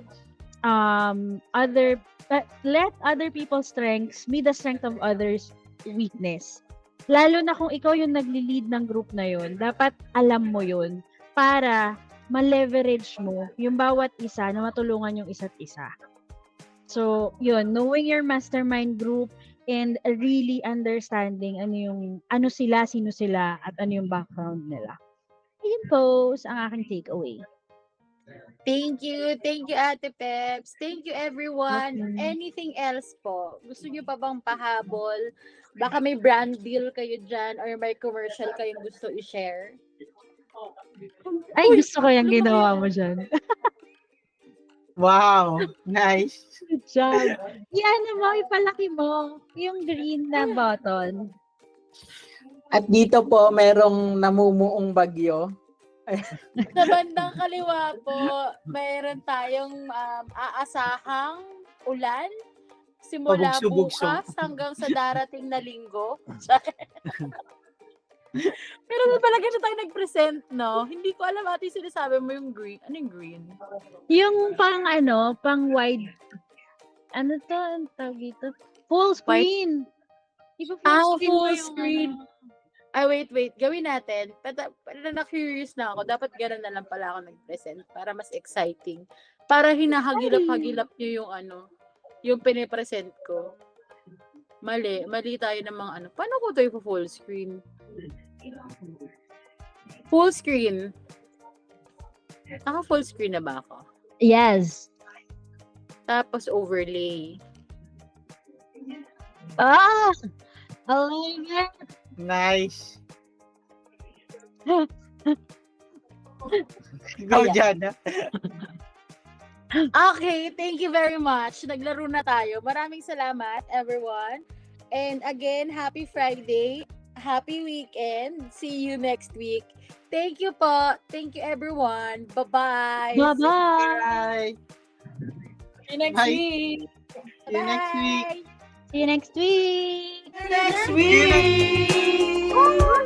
let other people's strengths be the strength of others' weakness. Lalo na kung ikaw yung nagli-lead ng group na yun, dapat alam mo yun para ma-leverage mo yung bawat isa na matulungan yung isa't isa. So, yun, knowing your mastermind group and really understanding ano sila, sino sila, at ano yung background nila. Ayun po ang aking takeaway. Thank you, Ate Peps. Thank you, everyone. Okay. Anything else po? Gusto nyo pa bang pahabol? Baka may brand deal kayo dyan or may commercial kayong gusto i-share? Ay, gusto ko yung ginawa mo dyan. Wow, nice. Good job. Yan mo, ipalaki mo yung green na button. At dito po, merong namumuong bagyo. Sa bandang kaliwa po, mayroon tayong aasahang ulan simula Pabugso-bugso. bukas hanggang sa darating na linggo. Pero talaga na tayo nag-present, no? Hindi ko alam ate sinasabi mo yung green. Ano yung green? Yung pang wide, ano to, ang tawag dito? Full screen. Iba Ah, mo full yung screen. ano. Ay, wait. Gawin natin. Na-curious na ako. Dapat gano'n na lang pala ako nag-present para mas exciting. Para hinahagilap-hagilap nyo yung yung pinipresent ko. Mali tayo ng mga Paano ko ito full screen? Full screen. Naka-full screen na ba ako? Yes. Tapos overlay. Ah! Alignment! Nice. Ikaw Ayan. dyan, ha? Okay, thank you very much. Naglaro na tayo. Maraming salamat, everyone. And again, happy Friday. Happy weekend. See you next week. Thank you po. Thank you, everyone. Bye-bye. Bye-bye! Bye. See you next Bye. week. See you next week. Bye. See you next week! Next See you next week.